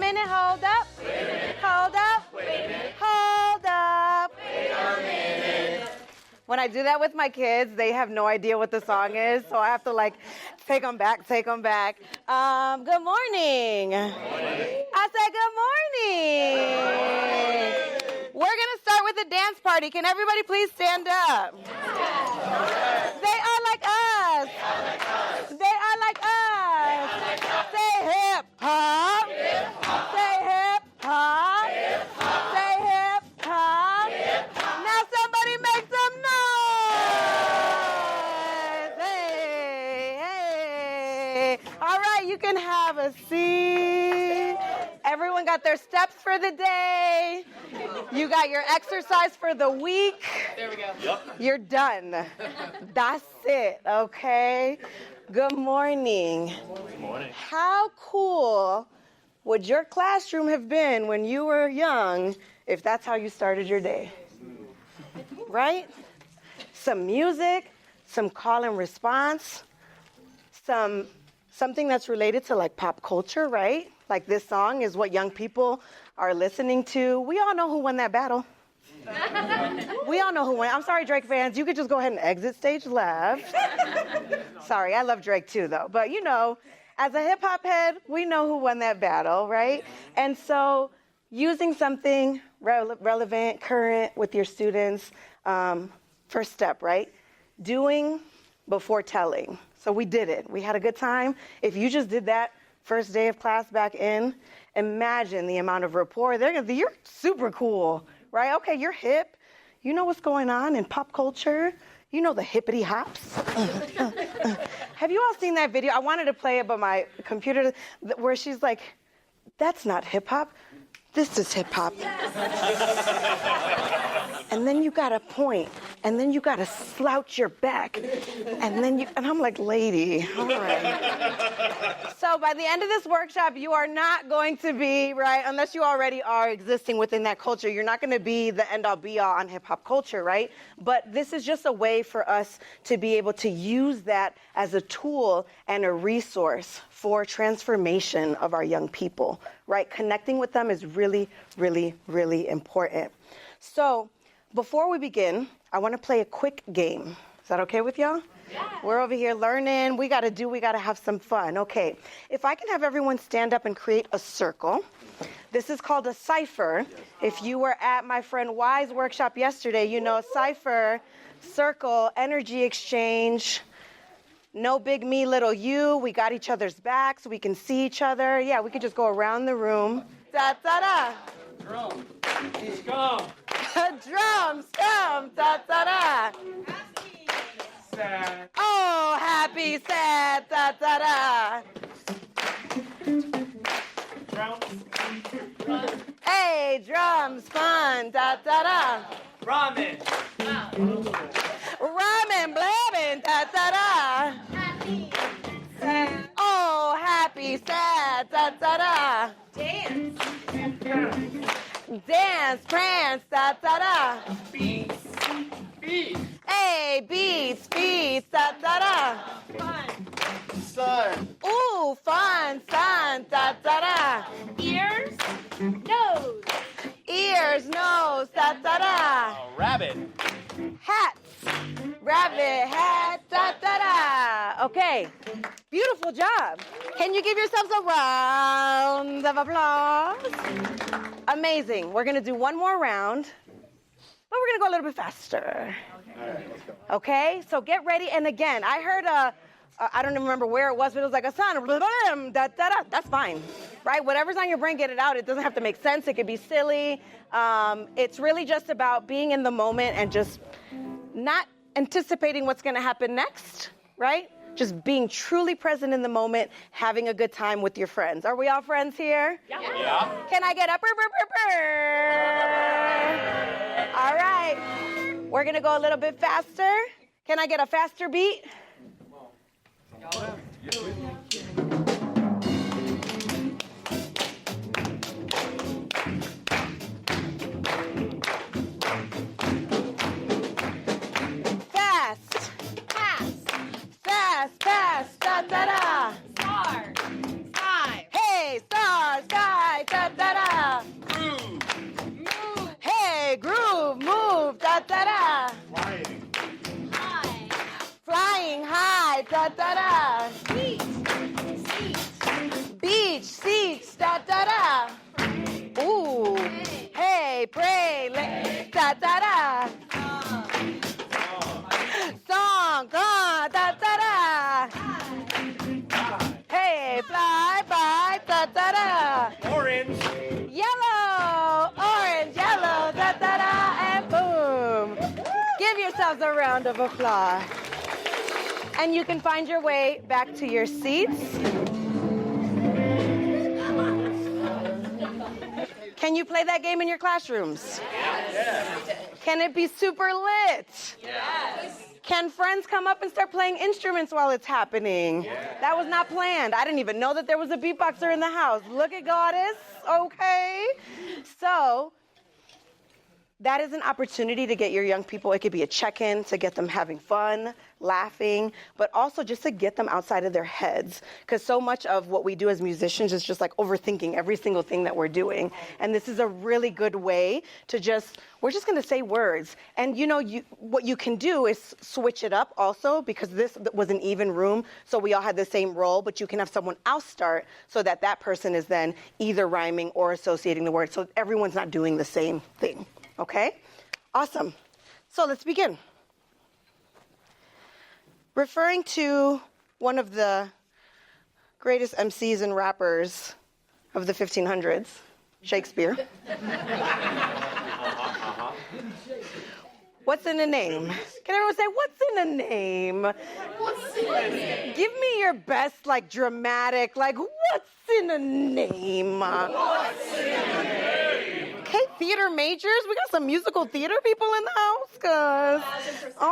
minute, hold up. Wait a minute. Hold up. Wait a minute. Hold up. Wait a minute. When I do that with my kids, they have no idea what the song is, so I have to like take them back. Good morning. I said good morning. We're going to start with a dance party. Can everybody please stand up? They are like us. They are like us. Say hip hop. Say hip hop. Say hip hop. Now somebody make some noise. Hey. All right, you can have a seat. Everyone got their steps for the day. You got your exercise for the week. There we go. Yep. You're done. That's it, okay? Good morning. Good morning. How cool would your classroom have been when you were young if that's how you started your day? Right? Some music, some call and response, something that's related to like pop culture, right? Like this song is what young people are listening to. We all know who won that battle. We all know who won. I'm sorry, Drake fans. You could just go ahead and exit stage left. Sorry, I love Drake too, though. But, you know, as a hip-hop head, we know who won that battle, right? And so using something relevant, current with your students, first step, right? Doing before telling. So we did it. We had a good time. If you just did that first day of class back in, imagine the amount of rapport. They're going to be, you're super cool, right? Okay, you're hip. You know what's going on in pop culture. You know the hippity hops. Have you all seen that video? I wanted to play it, but my computer, where she's like, that's not hip hop. This is hip hop. And then you got to point, and then you got to slouch your back, and I'm like, lady, all right. So by the end of this workshop, you are not going to be, right, unless you already are existing within that culture, you're not going to be the end all be all on hip hop culture, right? But this is just a way for us to be able to use that as a tool and a resource for transformation of our young people, right? Connecting with them is really, really, really important. So before we begin, I want to play a quick game. Is that okay with y'all? Yeah. We're over here learning. We got to have some fun. Okay. If I can have everyone stand up and create a circle. This is called a cipher. If you were at my friend Y's workshop yesterday, you know cipher, circle, energy exchange, no big me, little you. We got each other's backs. We can see each other. Yeah, we could just go around the room. Da-da-da. Drum. Scum. Drum, scum, da-da-da. Sad. Oh, happy, sad, da-da-da. Drum. Hey, drums, fun, da-da-da. Ramen. Ramen, blabbing, da-da-da. Happy. Oh, happy, sad, da-da-da. Dance. Dance, prance, da-da-da. Beats. Beats. Hey, beats, da-da-da. Fun. Sun. Ooh, fun, sun, da-da-da. Ears. Nose. Ears, nose, da-da-da. Rabbit. Hats, rabbit hat, da-da-da. Okay, beautiful job. Can you give yourselves a round of applause? Amazing. We're going to do one more round, but we're going to go a little bit faster. Okay, so get ready. And again, I heard I don't even remember where it was, but it was like a sound. Da-da-da. That's fine, right? Whatever's on your brain, get it out. It doesn't have to make sense. It could be silly. It's really just about being in the moment and just not anticipating what's going to happen next, right? Just being truly present in the moment, having a good time with your friends. Are we all friends here? Yeah. Can I get up? All right. We're going to go a little bit faster. Can I get a faster beat? Fast. Fast. Da-da-da. Star. Sky. Hey, star, sky, da da. Ooh. Hey, pray, da da da. Song, da da da. Hey, fly by, da da da. Orange. Yellow, orange, yellow, da da da, and boom. Give yourselves a round of applause. And you can find your way back to your seats. Can you play that game in your classrooms? Yes. Can it be super lit? Yes. Can friends come up and start playing instruments while it's happening? Yeah. That was not planned. I didn't even know that there was a beatboxer in the house. Look at Goddess, okay? So, that is an opportunity to get your young people, it could be a check-in to get them having fun, laughing, but also just to get them outside of their heads. Because so much of what we do as musicians is just like overthinking every single thing that we're doing. And this is a really good way to we're just gonna say words. And what you can do is switch it up also, because this was an even room, so we all had the same role, but you can have someone else start so that that person is then either rhyming or associating the word, so everyone's not doing the same thing. Okay? Awesome. So let's begin. Referring to one of the greatest MCs and rappers of the 1500s, Shakespeare. What's in a name? Can everyone say, what's in a name? What's in a name? Give me your best, dramatic, what's in a name? What's in a name? Okay, theater majors. We got some musical theater people in the house,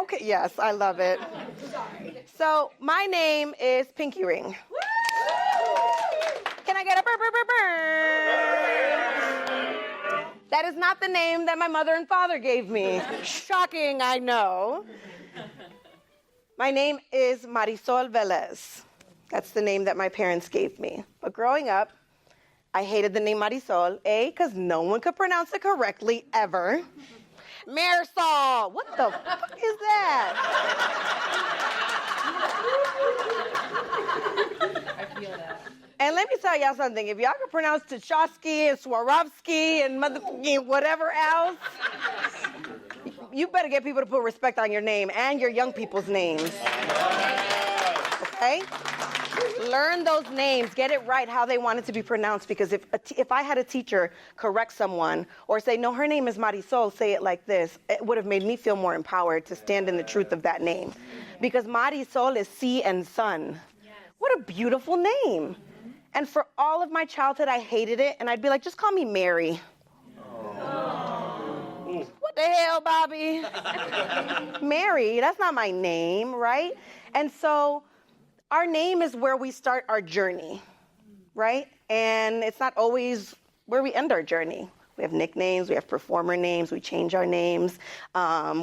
okay, yes, I love it. So my name is Pinky Ring. Can I get a burr, burr, burr, burr? That is not the name that my mother and father gave me. Shocking, I know. My name is Marisol Velez. That's the name that my parents gave me. But growing up, I hated the name Marisol, because no one could pronounce it correctly ever. Marisol, what the fuck is that? I feel that. And let me tell y'all something. If y'all can pronounce Tchaikovsky and Swarovski and motherfucking whatever else, you better get people to put respect on your name and your young people's names. Okay? Learn those names. Get it right how they want it to be pronounced. Because if I had a teacher correct someone or say, no, her name is Marisol, say it like this, it would have made me feel more empowered to stand in the truth of that name. Because Marisol is sea and sun. What a beautiful name. And for all of my childhood, I hated it. And I'd be like, just call me Mary. What the hell, Bobby? Mary, that's not my name, right? And so our name is where we start our journey, right? And it's not always where we end our journey. We have nicknames, we have performer names, we change our names,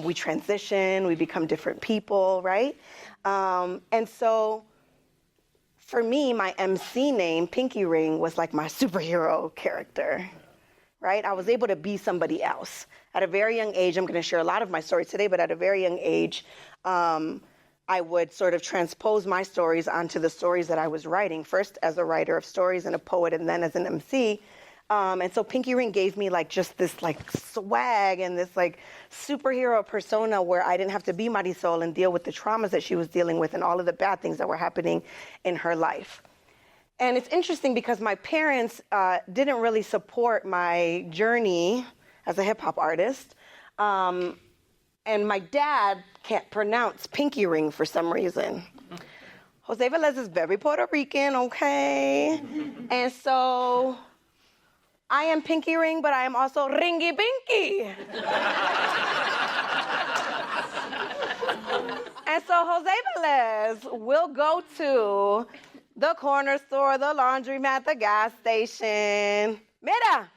we transition, we become different people, right? And so for me, my MC name, Pinky Ring, was like my superhero character, right? I was able to be somebody else. At a very young age, I'm going to share a lot of my stories today, but at a very young age, I would sort of transpose my stories onto the stories that I was writing, first as a writer of stories and a poet, and then as an MC. And so Pinky Ring gave me just this swag and this superhero persona where I didn't have to be Marisol and deal with the traumas that she was dealing with and all of the bad things that were happening in her life. And it's interesting because my parents didn't really support my journey as a hip hop artist. And my dad can't pronounce Pinky Ring for some reason. Jose Velez is very Puerto Rican, okay? And so I am Pinky Ring, but I am also Ringy Pinky. And so Jose Velez will go to the corner store, the laundromat, the gas station. Mira,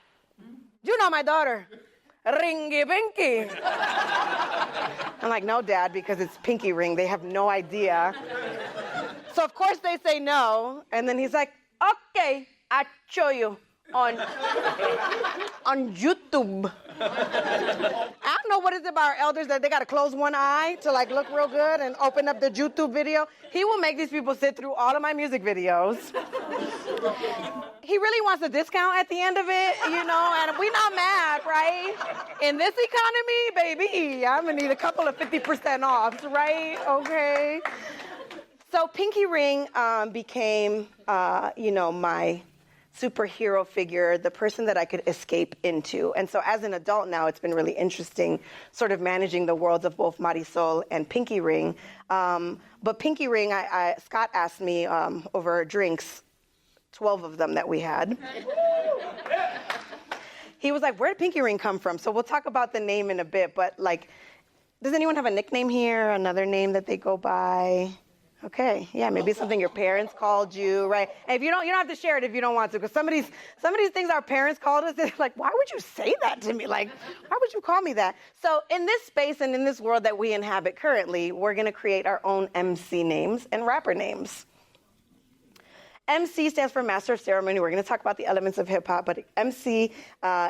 you know my daughter, Ringy Pinky. I'm like, no, Dad, because it's Pinky Ring. They have no idea. So of course they say no. And then he's like, okay, I show you. on YouTube. I don't know what it is about our elders that they got to close one eye to like look real good and open up the YouTube video. He will make these people sit through all of my music videos. He really wants a discount at the end of it, you know, and we not mad, right? In this economy, baby, I'm gonna need a couple of 50% offs, right? Okay. So Pinqy Ring became, my superhero figure, the person that I could escape into. And so as an adult now, it's been really interesting sort of managing the worlds of both Marisol and Pinqy Ring. But Pinqy Ring, Scott asked me over drinks, 12 of them that we had. He was like, where did Pinqy Ring come from? So we'll talk about the name in a bit, but like, does anyone have a nickname here? Another name that they go by? Okay, yeah, maybe something your parents called you, right? And if you don't have to share it if you don't want to, because some of these things our parents called us, they're like, why would you say that to me? Like, why would you call me that? So in this space and in this world that we inhabit currently, we're gonna create our own MC names and rapper names. MC stands for Master of Ceremony. We're going to talk about the elements of hip hop, but MC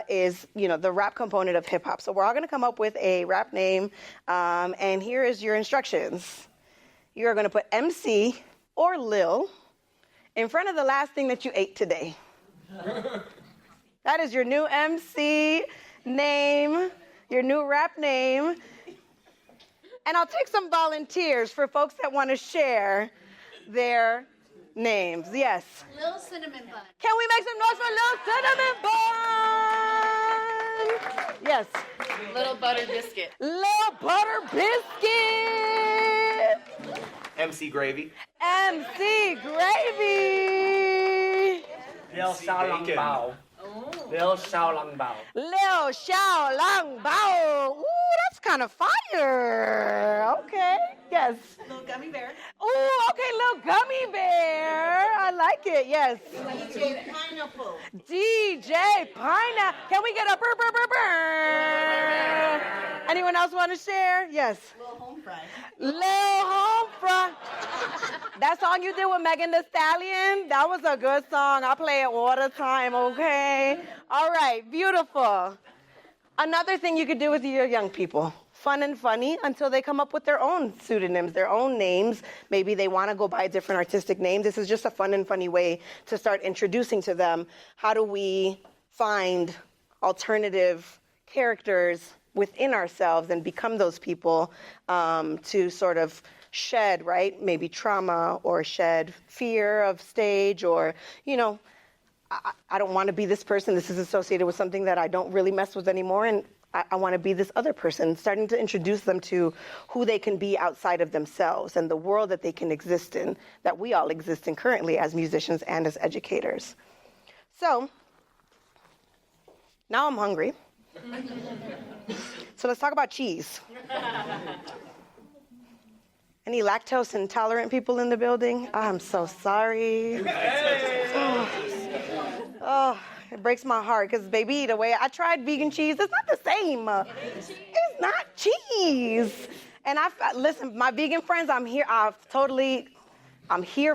is, the rap component of hip hop. So we're all going to come up with a rap name, and here is your instructions. You are going to put MC or Lil in front of the last thing that you ate today. That is your new MC name, your new rap name. And I'll take some volunteers for folks that want to share their names. Yes. Little cinnamon bun. Can we make some noise for Little Cinnamon Bun? Yes. Little butter biscuit. Little Butter Biscuit. MC Gravy. MC Gravy. Lil Xiao Lang Bao. Lil Xiao Lang Bao. Lil Xiao Lang Bao. Ooh, that's kind of fire. Okay. Yes. Little gummy bear. Ooh, okay, little gummy bear. I like it. Yes. DJ Pineapple. DJ Pineapple. Can we get a burr, burr, burr, burr? Anyone else want to share? Yes. Little home fry. Lil Home Fry. That song you did with Megan Thee Stallion, that was a good song. I play it all the time, okay? All right, beautiful. Another thing you could do with your young people. Fun and funny until they come up with their own pseudonyms, their own names. Maybe they want to go by a different artistic name. This is just a fun and funny way to start introducing to them how do we find alternative characters within ourselves and become those people to sort of shed, right? Maybe trauma or shed fear of stage or, I don't want to be this person. This is associated with something that I don't really mess with anymore. And I want to be this other person, starting to introduce them to who they can be outside of themselves and the world that they can exist in, that we all exist in currently as musicians and as educators. So, now I'm hungry. So let's talk about cheese. Any lactose intolerant people in the building? I'm so sorry. Oh, it breaks my heart because, baby, the way I tried vegan cheese, it's not the same. It's not cheese. And listen, my vegan friends, I'm here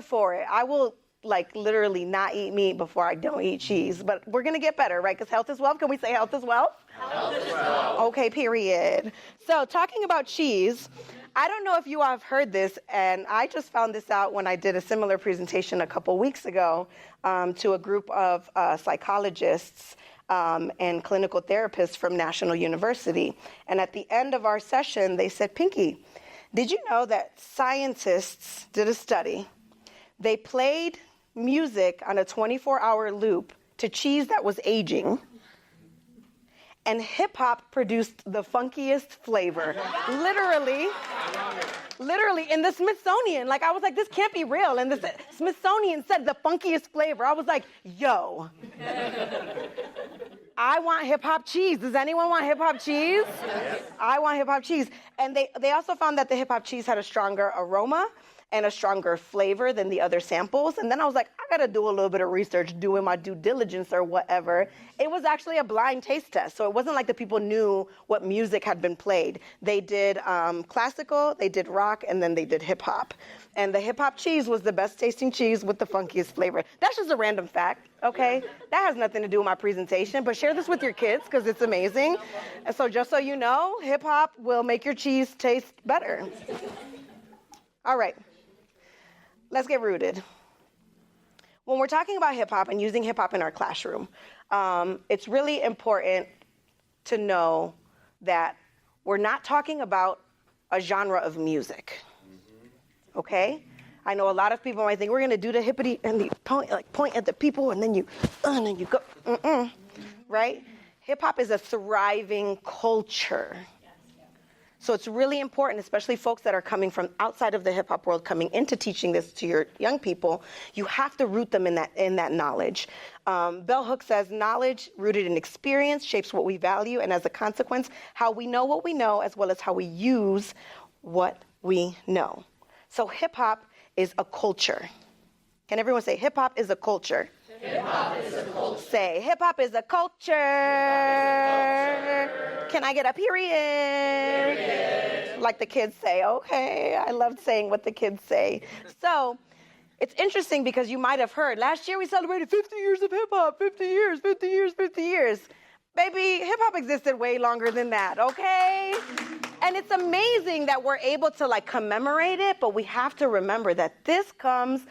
for it. I will literally not eat meat before I don't eat cheese. But we're going to get better, right? Because health is wealth. Can we say health is wealth? Health is wealth. Okay, period. So talking about cheese, I don't know if you all have heard this, and I just found this out when I did a similar presentation a couple weeks ago to a group of psychologists and clinical therapists from National University. And at the end of our session, they said, Pinqy, did you know that scientists did a study? They played music on a 24-hour loop to cheese that was aging, and hip-hop produced the funkiest flavor. Literally in the Smithsonian. I was like, this can't be real. And the Smithsonian said the funkiest flavor. I was like, yo. I want hip-hop cheese. Does anyone want hip-hop cheese? I want hip-hop cheese. And they also found that the hip-hop cheese had a stronger aroma and a stronger flavor than the other samples. And then I was like, I gotta do a little bit of research, doing my due diligence or whatever. It was actually a blind taste test. So it wasn't like the people knew what music had been played. They did classical, they did rock, and then they did hip hop. And the hip hop cheese was the best tasting cheese with the funkiest flavor. That's just a random fact, okay? That has nothing to do with my presentation, but share this with your kids because it's amazing. And so just so you know, hip hop will make your cheese taste better. All right. Let's get rooted. When we're talking about hip hop and using hip hop in our classroom, it's really important to know that we're not talking about a genre of music. Okay? I know a lot of people might think we're going to do the hippity and the point at the people and then you go, right? Hip hop is a thriving culture. So it's really important, especially folks that are coming from outside of the hip hop world, coming into teaching this to your young people. You have to root them in that knowledge. Bell Hooks says, knowledge rooted in experience shapes what we value, and as a consequence, how we know what we know, as well as how we use what we know. So hip hop is a culture. Can everyone say hip hop is a culture? Hip hop is a culture. Say hip hop is a culture. Can I get a period? Period? Like the kids say. Okay, I loved saying what the kids say. So it's interesting because you might have heard last year we celebrated 50 years of hip hop. 50 years, 50 years, 50 years. Baby, hip hop existed way longer than that, okay? And it's amazing that we're able to commemorate it, but we have to remember that this comes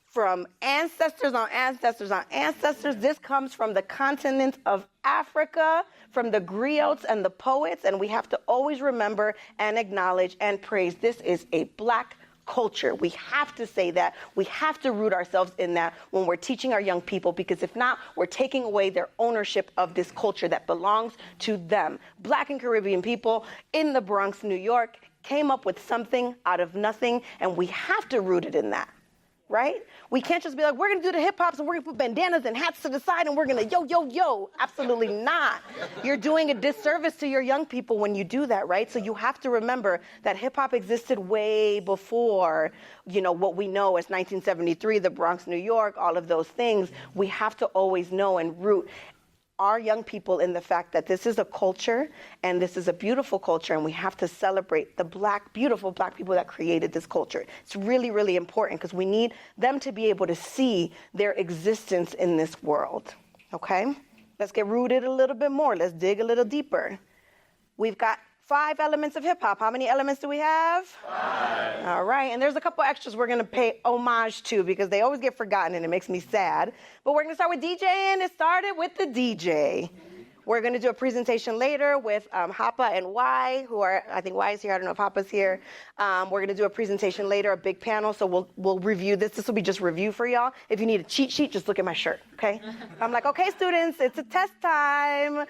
from ancestors on ancestors on ancestors. This comes from the continent of Africa, from the griots and the poets, and we have to always remember and acknowledge and praise this is a Black culture. We have to say that. We have to root ourselves in that when we're teaching our young people, because if not, we're taking away their ownership of this culture that belongs to them. Black and Caribbean people in the Bronx, New York, came up with something out of nothing, and we have to root it in that. Right? We can't just be like, we're going to do the hip hops and we're going to put bandanas and hats to the side and we're going to yo, yo, yo. Absolutely not. You're doing a disservice to your young people when you do that, right? So you have to remember that hip hop existed way before, what we know as 1973, the Bronx, New York, all of those things. We have to always know and root our young people in the fact that this is a culture and this is a beautiful culture, and we have to celebrate the beautiful Black people that created this culture. It's really, really important because we need them to be able to see their existence in this world, okay? Let's get rooted a little bit more. Let's dig a little deeper. We've got 5 elements of hip hop. How many elements do we have? 5. All right, and there's a couple extras we're gonna pay homage to because they always get forgotten and it makes me sad. But we're gonna start with DJing. It started with the DJ. We're gonna do a presentation later with Hapa and Y, I think Y is here, I don't know if Hapa's here. We're gonna do a presentation later, a big panel, so we'll review this. This will be just review for y'all. If you need a cheat sheet, just look at my shirt, okay? I'm like, okay, students, it's a test time.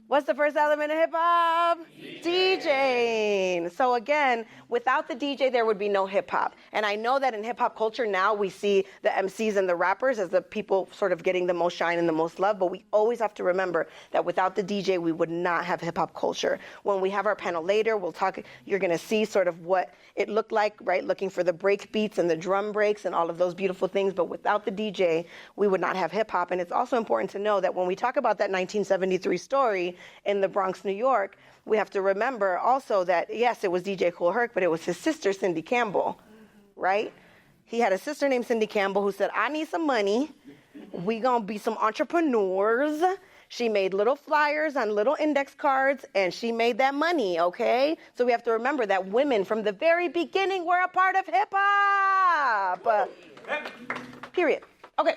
What's the first element of hip hop? DJing. So again, without the DJ, there would be no hip hop. And I know that in hip hop culture now we see the MCs and the rappers as the people sort of getting the most shine and the most love, but we always have to remember that without the DJ, we would not have hip hop culture. When we have our panel later, we'll talk, you're gonna see sort of what it looked like, right? Looking for the break beats and the drum breaks and all of those beautiful things, but without the DJ, we would not have hip hop. And it's also important to know that when we talk about that 1973 story in the Bronx, New York, we have to remember also that, yes, it was DJ Kool Herc, but it was his sister, Cindy Campbell, right? He had a sister named Cindy Campbell who said, I need some money. We gonna be some entrepreneurs. She made little flyers on little index cards, and she made that money, okay? So we have to remember that women from the very beginning were a part of hip-hop. Period. Okay.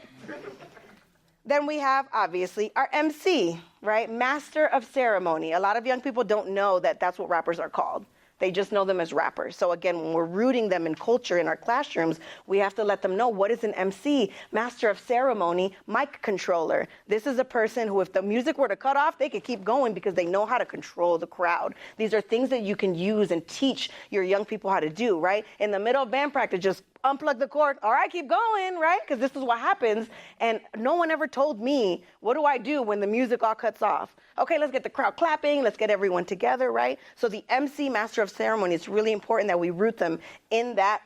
Then we have, obviously, our MC, right? Master of ceremony. A lot of young people don't know that that's what rappers are called. They just know them as rappers. So again, when we're rooting them in culture in our classrooms, we have to let them know what is an MC, master of ceremony, mic controller. This is a person who, if the music were to cut off, they could keep going because they know how to control the crowd. These are things that you can use and teach your young people how to do, right? In the middle of band practice, just unplug the cord. All right, keep going, right? Because this is what happens. And no one ever told me, what do I do when the music all cuts off? Okay, let's get the crowd clapping. Let's get everyone together, right? So the MC, master of ceremony, it's really important that we root them in that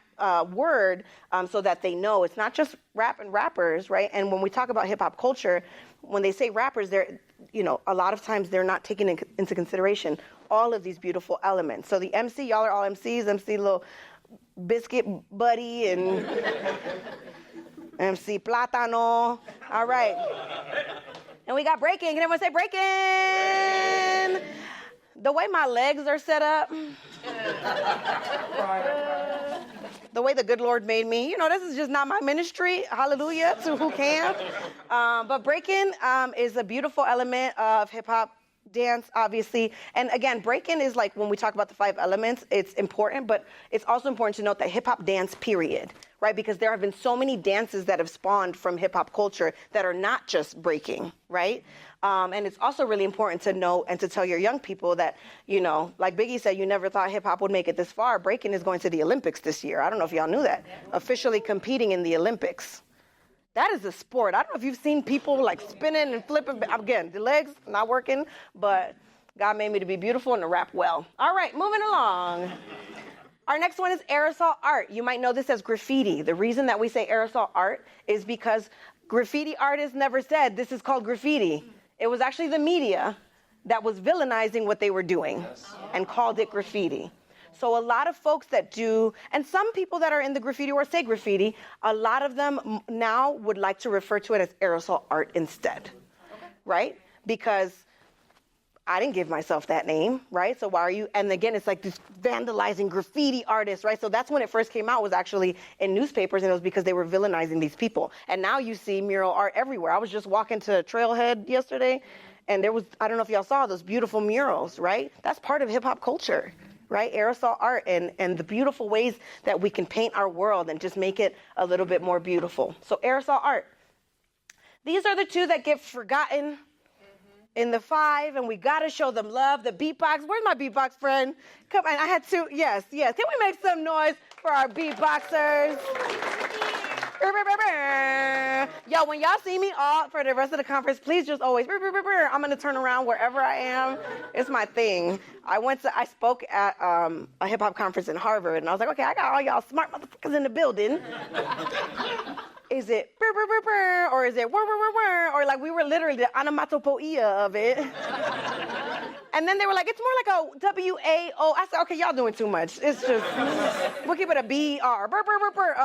word so that they know it's not just rap and rappers, right? And when we talk about hip hop culture, when they say rappers, they're, a lot of times they're not taking into consideration all of these beautiful elements. So the MC, y'all are all MCs, MC Little Biscuit Buddy and MC Plátano. All right. And we got breaking. Can everyone say breaking? The way my legs are set up, the way the good Lord made me, this is just not my ministry. Hallelujah to who can. But breaking is a beautiful element of hip hop dance, obviously. And again, breaking is like when we talk about the 5 elements, it's important, but it's also important to note that hip hop dance, period, right? Because there have been so many dances that have spawned from hip hop culture that are not just breaking, right? And it's also really important to know and to tell your young people that, like Biggie said, you never thought hip hop would make it this far. Breaking is going to the Olympics this year. I don't know if y'all knew that. Officially competing in the Olympics. That is a sport. I don't know if you've seen people like spinning and flipping. Again, the legs not working, but God made me to be beautiful and to rap well. All right, moving along. Our next one is aerosol art. You might know this as graffiti. The reason that we say aerosol art is because graffiti artists never said this is called graffiti. It was actually the media that was villainizing what they were doing and called it graffiti. So a lot of folks that do, and some people that are in the graffiti or say graffiti, a lot of them now would like to refer to it as aerosol art instead, right? Because I didn't give myself that name, right? So why are you, and again, it's like this vandalizing graffiti artists, right? So that's when it first came out, was actually in newspapers, and it was because they were villainizing these people. And now you see mural art everywhere. I was just walking to Trailhead yesterday, and there was, I don't know if y'all saw those beautiful murals, right? That's part of hip hop culture, right? Aerosol art and the beautiful ways that we can paint our world and just make it a little bit more beautiful. So aerosol art. These are the 2 that get forgotten in the 5, and we gotta show them love. The beatbox. Where's my beatbox friend? Come on, I had 2. Yes. Can we make some noise for our beatboxers? Yo, when y'all see me all for the rest of the conference, please just always, I'm gonna turn around wherever I am. It's my thing. I spoke at a hip hop conference in Harvard, and I was like, okay, I got all y'all smart motherfuckers in the building. Is it or is it or like we were literally the onomatopoeia of it. And then they were like, it's more like a W-A-O. I said, okay, y'all doing too much. It's just, we'll keep it a B-R.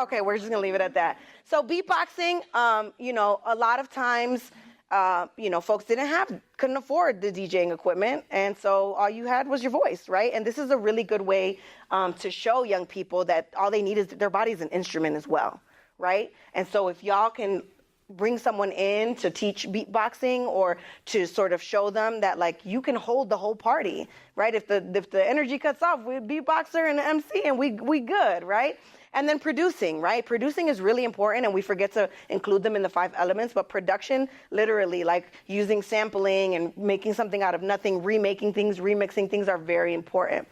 Okay, we're just gonna leave it at that. So beatboxing, a lot of times, folks couldn't afford the DJing equipment, and so all you had was your voice, right? And this is a really good way to show young people that all they need is their body's an instrument as well, right? And so if y'all can bring someone in to teach beatboxing or to sort of show them that like you can hold the whole party, right? If the energy cuts off, we're beatboxer and the MC and we good, right? And then producing, right? Producing is really important, and we forget to include them in the 5 elements, but production, literally like using sampling and making something out of nothing, remaking things, remixing things are very important.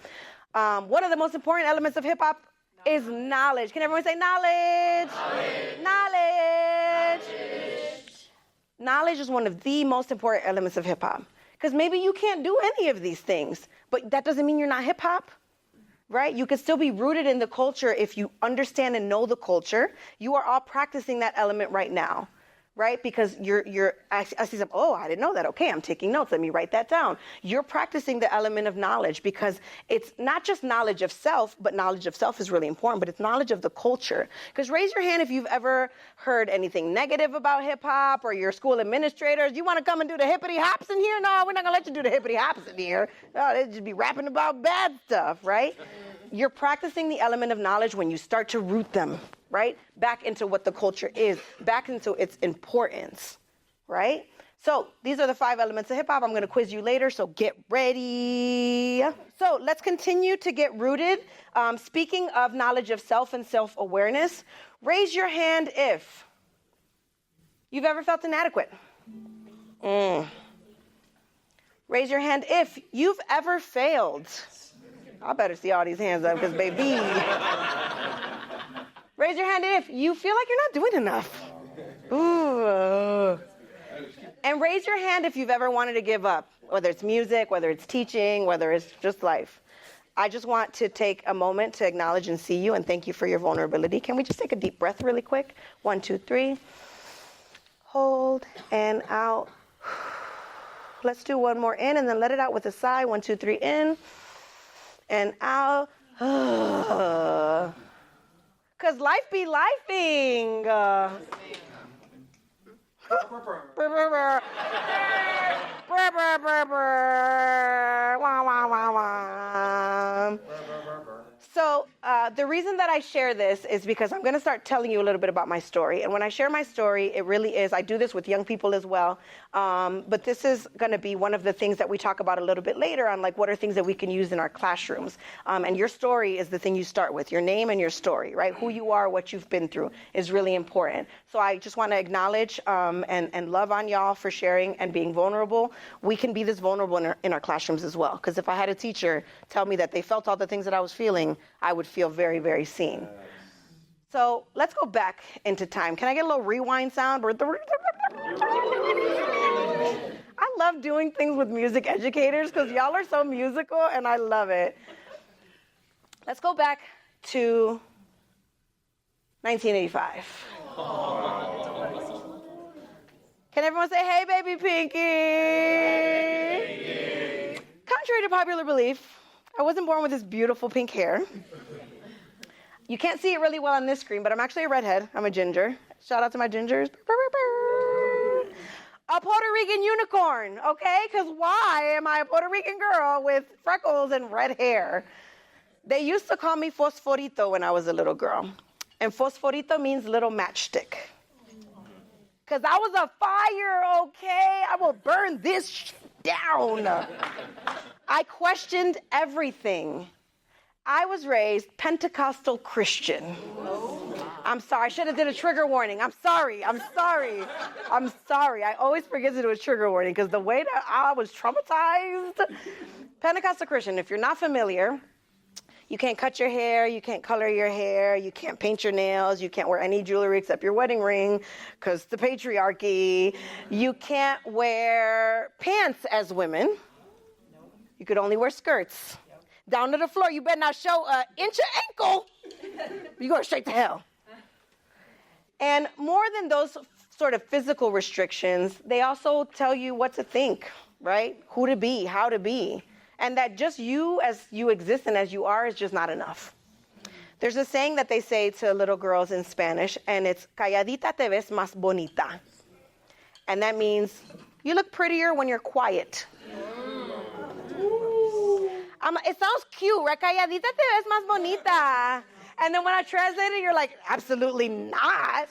One of the most important elements of hip hop is knowledge. Can everyone say knowledge? Knowledge. Knowledge is one of the most important elements of hip hop. Because maybe you can't do any of these things, but that doesn't mean you're not hip hop, right? You can still be rooted in the culture if you understand and know the culture. You are all practicing that element right now, right? Because I see something, oh, I didn't know that. Okay, I'm taking notes. Let me write that down. You're practicing the element of knowledge because it's not just knowledge of self, but knowledge of self is really important, but it's knowledge of the culture. Because raise your hand if you've ever heard anything negative about hip hop or your school administrators. You want to come and do the hippity hops in here? No, we're not going to let you do the hippity hops in here. No, they just be rapping about bad stuff, right? You're practicing the element of knowledge when you start to root them, right? Back into what the culture is, back into its importance, right? So these are the 5 elements of hip hop. I'm going to quiz you later, so get ready. So let's continue to get rooted. Speaking of knowledge of self and self-awareness, raise your hand if you've ever felt inadequate. Raise your hand if you've ever failed. I better see all these hands up because baby. Raise your hand if you feel like you're not doing enough. Ooh. And raise your hand if you've ever wanted to give up, whether it's music, whether it's teaching, whether it's just life. I just want to take a moment to acknowledge and see you and thank you for your vulnerability. Can we just take a deep breath really quick? 1, 2, 3. Hold and out. Let's do one more in and then let it out with a sigh. 1, 2, 3, in and out. Because life be lifing. So the reason that I share this is because I'm going to start telling you a little bit about my story. And when I share my story, it really is, I do this with young people as well. But this is going to be one of the things that we talk about a little bit later on, like what are things that we can use in our classrooms. And your story is the thing you start with, your name and your story, right? Who you are, what you've been through is really important. So I just want to acknowledge and love on y'all for sharing and being vulnerable. We can be this vulnerable in our classrooms as well. Because if I had a teacher tell me that they felt all the things that I was feeling, I would feel very, very seen. So let's go back into time. Can I get a little rewind sound? I love doing things with music educators because y'all are so musical and I love it. Let's go back to 1985. Can everyone say, hey, baby Pinqy? Contrary to popular belief, I wasn't born with this beautiful pink hair. You can't see it really well on this screen, but I'm actually a redhead. I'm a ginger. Shout out to my gingers. A Puerto Rican unicorn, okay? Because why am I a Puerto Rican girl with freckles and red hair? They used to call me Fosforito when I was a little girl. And Fosforito means little matchstick. Because I was a fire, okay? I will burn this down. I questioned everything. I was raised Pentecostal Christian. I'm sorry. I should have did a trigger warning. I'm sorry. I always forget to do a trigger warning because the way that I was traumatized. Pentecostal Christian, if you're not familiar, you can't cut your hair, you can't color your hair, you can't paint your nails, you can't wear any jewelry except your wedding ring because the patriarchy. You can't wear pants as women. You could only wear skirts. Down to the floor, you better not show an inch of ankle. You're going straight to hell. And more than those sort of physical restrictions, they also tell you what to think, right? Who to be, how to be. And that just you as you exist and as you are is just not enough. There's a saying that they say to little girls in Spanish, and it's, calladita te ves más bonita. And that means you look prettier when you're quiet. It sounds cute, right? Calladita te ves más bonita. And then when I translate it, you're like, absolutely not.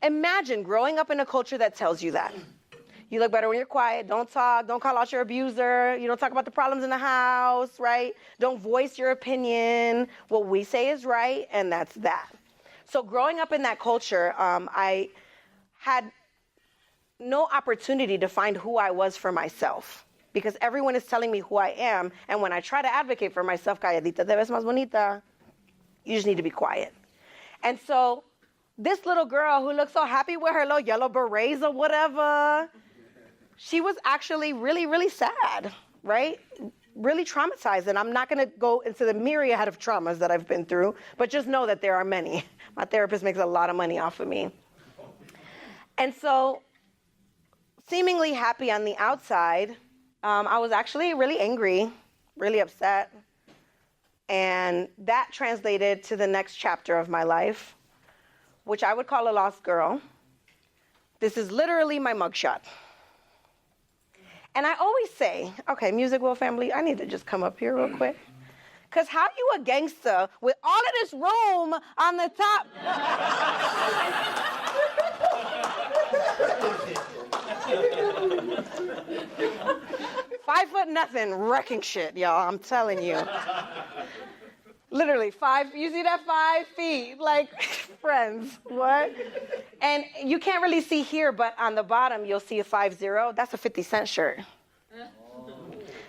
Imagine growing up in a culture that tells you that. You look better when you're quiet. Don't talk. Don't call out your abuser. You don't talk about the problems in the house, right? Don't voice your opinion. What we say is right, and that's that. So growing up in that culture, I had no opportunity to find who I was for myself. Because everyone is telling me who I am. And when I try to advocate for myself, calladita te ves más bonita, you just need to be quiet. And so this little girl who looks so happy with her little yellow berets or whatever, she was actually really, really sad, right? Really traumatized. And I'm not going to go into the myriad of traumas that I've been through, but just know that there are many. My therapist makes a lot of money off of me. And so seemingly happy on the outside, I was actually really angry, really upset. And that translated to the next chapter of my life, which I would call a lost girl. This is literally my mugshot. And I always say, okay, Music World family, I need to just come up here real quick. Because how you a gangster with all of this room on the top? 5 foot nothing, wrecking shit, y'all. I'm telling you. Literally 5. You see that 5 feet? Like, friends, what? And you can't really see here, but on the bottom you'll see a 50. That's a 50 Cent shirt.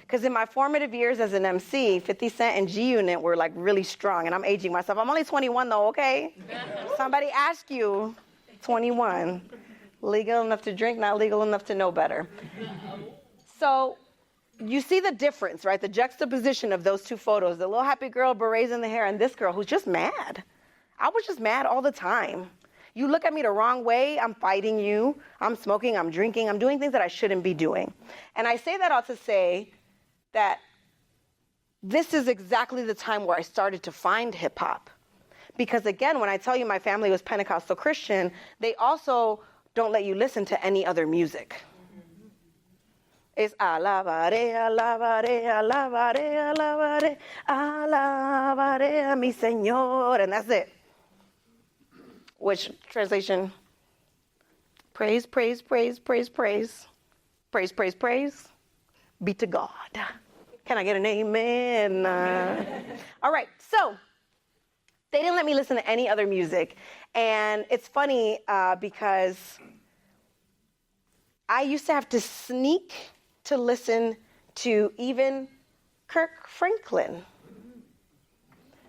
Because in my formative years as an MC, 50 Cent and G Unit were like really strong. And I'm aging myself. I'm only 21 though, okay? Somebody ask you, 21. Legal enough to drink, not legal enough to know better. So you see the difference, right? The juxtaposition of those two photos, the little happy girl, berets in the hair, and this girl who's just mad. I was just mad all the time. You look at me the wrong way, I'm fighting you. I'm smoking, I'm drinking, I'm doing things that I shouldn't be doing. And I say that all to say that this is exactly the time where I started to find hip hop. Because again, when I tell you my family was Pentecostal Christian, they also don't let you listen to any other music. It's alabare, alabare, alabare, alabare, alabare, mi señor, and that's it. Which translation? Praise, praise, praise, praise, praise. Praise, praise, praise. Be to God. Can I get an amen? All right, so they didn't let me listen to any other music. And it's funny because I used to have to sneak to listen to even Kirk Franklin.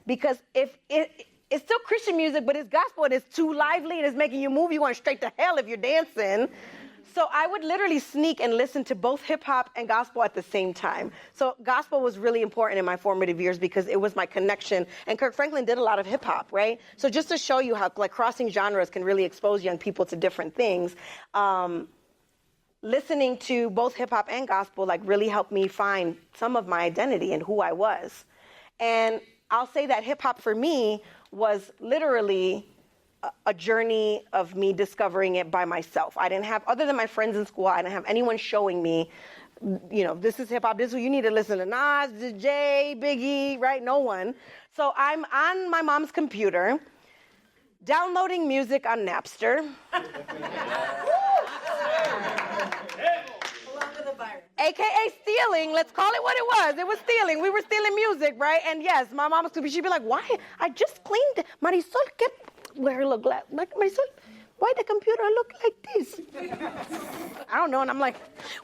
Because if it's still Christian music, but it's gospel and it's too lively and it's making you move, you're going straight to hell if you're dancing. So I would literally sneak and listen to both hip hop and gospel at the same time. So gospel was really important in my formative years because it was my connection. And Kirk Franklin did a lot of hip hop, right? So just to show you how like crossing genres can really expose young people to different things, listening to both hip hop and gospel like really helped me find some of my identity and who I was. And I'll say that hip hop for me was literally a journey of me discovering it by myself. I didn't have, other than my friends in school, I didn't have anyone showing me, you know, this is hip hop, this is what you need to listen to. Nas, Jay, Biggie, right? No one. So I'm on my mom's computer, downloading music on Napster. AKA stealing, let's call it what it was. It was stealing. We were stealing music, right? And yes, my mom was, she'd be like, why? I just cleaned Marisol, wear her little glass. Like, Marisol, why the computer look like this? I don't know. And I'm like,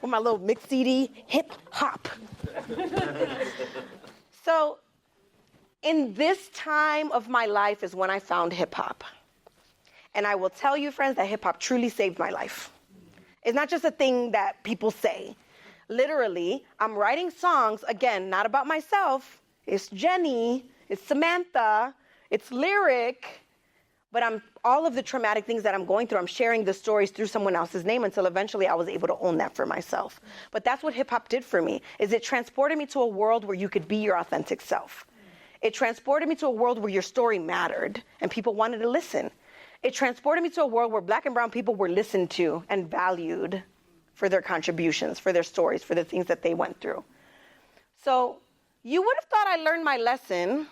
with my little mix CD, hip hop. So in this time of my life is when I found hip hop. And I will tell you, friends, that hip hop truly saved my life. It's not just a thing that people say. Literally, I'm writing songs, again, not about myself. It's Jenny, it's Samantha, it's lyric, but all of the traumatic things that I'm going through, I'm sharing the stories through someone else's name until eventually I was able to own that for myself. But that's what hip hop did for me, is it transported me to a world where you could be your authentic self. It transported me to a world where your story mattered and people wanted to listen. It transported me to a world where Black and brown people were listened to and valued for their contributions, for their stories, for the things that they went through. So you would have thought I learned my lesson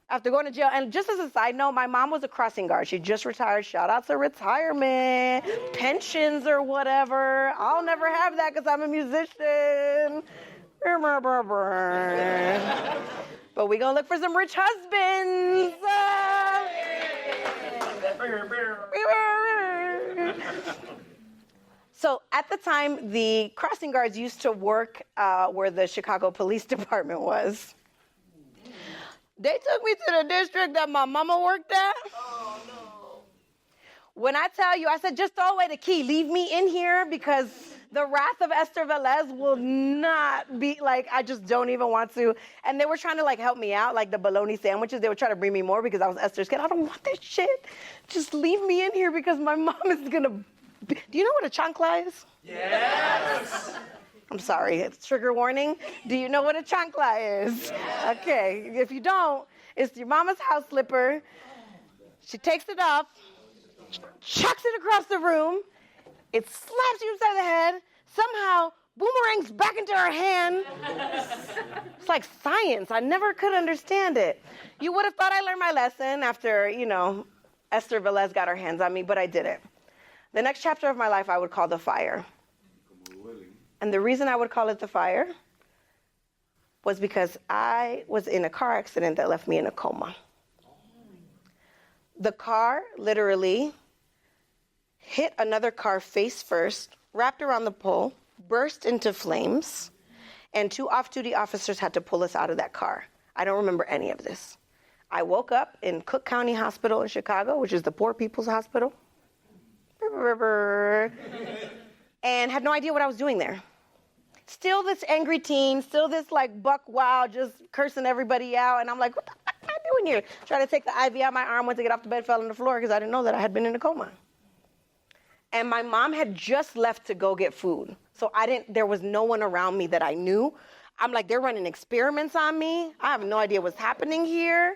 after going to jail. And just as a side note, my mom was a crossing guard. She just retired. Shout out to retirement, pensions or whatever. I'll never have that because I'm a musician. But we gonna look for some rich husbands. So at the time, the crossing guards used to work where the Chicago Police Department was. They took me to the district that my mama worked at. Oh, no. When I tell you, I said, just throw away the key. Leave me in here because the wrath of Esther Velez will not be, like, I just don't even want to. And they were trying to, like, help me out, like the bologna sandwiches. They were trying to bring me more because I was Esther's kid. I don't want this shit. Just leave me in here because my mom is going to... Do you know what a chancla is? Yes. I'm sorry, it's trigger warning. Do you know what a chancla is? Yes. Okay, if you don't, it's your mama's house slipper. She takes it off, chucks it across the room. It slaps you upside the head. Somehow, boomerangs back into her hand. It's like science. I never could understand it. You would have thought I learned my lesson after, Esther Velez got her hands on me, but I didn't. The next chapter of my life I would call the fire. And the reason I would call it the fire was because I was in a car accident that left me in a coma. The car literally hit another car face first, wrapped around the pole, burst into flames, and 2 off-duty officers had to pull us out of that car. I don't remember any of this. I woke up in Cook County Hospital in Chicago, which is the poor people's hospital, and had no idea what I was doing there. Still this angry teen, still this like buck wild, just cursing everybody out. And I'm like, what the fuck am I doing here? Trying to take the IV out of my arm, went to get off the bed, fell on the floor because I didn't know that I had been in a coma. And my mom had just left to go get food. So there was no one around me that I knew. I'm like, they're running experiments on me. I have no idea what's happening here.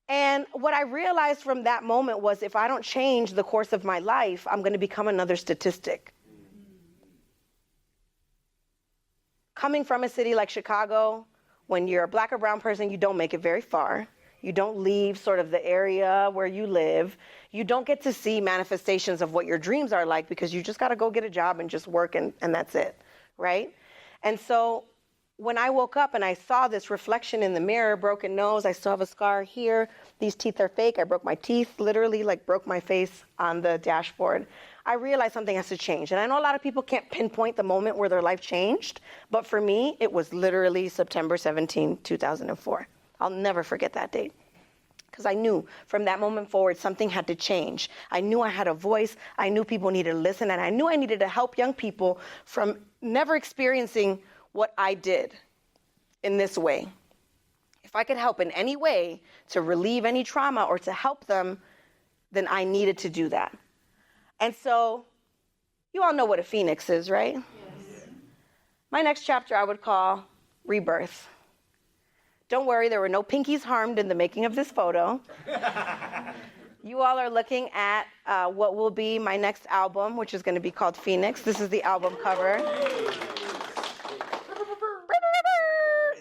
And what I realized from that moment was if I don't change the course of my life, I'm going to become another statistic. Coming from a city like Chicago, when you're a black or brown person, you don't make it very far. You don't leave sort of the area where you live. You don't get to see manifestations of what your dreams are like because you just got to go get a job and just work and that's it, right? And so when I woke up and I saw this reflection in the mirror, broken nose, I still have a scar here. These teeth are fake. I broke my teeth, literally like broke my face on the dashboard. I realized something has to change. And I know a lot of people can't pinpoint the moment where their life changed, but for me, it was literally September 17, 2004. I'll never forget that date. Because I knew from that moment forward, something had to change. I knew I had a voice. I knew people needed to listen. And I knew I needed to help young people from never experiencing what I did in this way. If I could help in any way to relieve any trauma or to help them, then I needed to do that. And so you all know what a phoenix is, right? Yes. My next chapter I would call Rebirth. Don't worry, there were no Pinkies harmed in the making of this photo. You all are looking at what will be my next album, which is going to be called Phoenix. This is the album cover.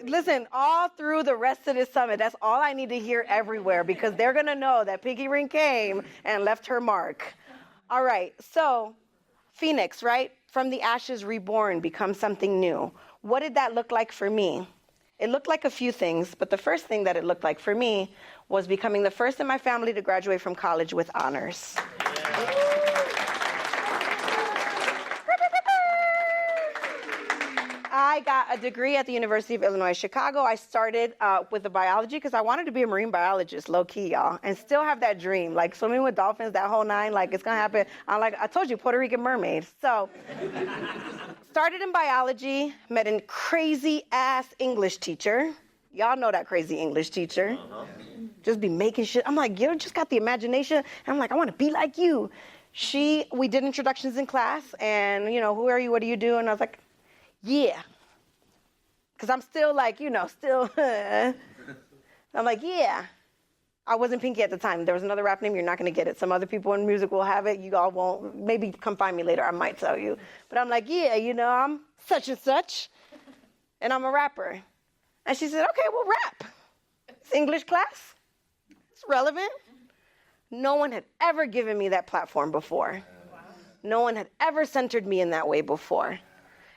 Listen, all through the rest of this summit, that's all I need to hear everywhere because they're going to know that Pinky Ring came and left her mark. All right, so Phoenix, right? From the ashes reborn, become something new. What did that look like for me? It looked like a few things, but the first thing that it looked like for me was becoming the first in my family to graduate from college with honors. I got a degree at the University of Illinois, Chicago. I started with the biology because I wanted to be a marine biologist, low-key, y'all, and still have that dream, like swimming with dolphins, that whole nine, like it's going to happen. I'm like, I told you, Puerto Rican mermaid. So started in biology, met a crazy-ass English teacher. Y'all know that crazy English teacher. Just be making shit. I'm like, you just got the imagination. And I'm like, I want to be like you. We did introductions in class, and, who are you, what do you do? And I was like, yeah. Because I'm still like, I'm like, yeah. I wasn't Pinky at the time. There was another rap name. You're not going to get it. Some other people in music will have it. You all won't. Maybe come find me later. I might tell you. But I'm like, yeah, I'm such and such. And I'm a rapper. And she said, okay, well, rap. It's English class. It's relevant. No one had ever given me that platform before. Wow. No one had ever centered me in that way before.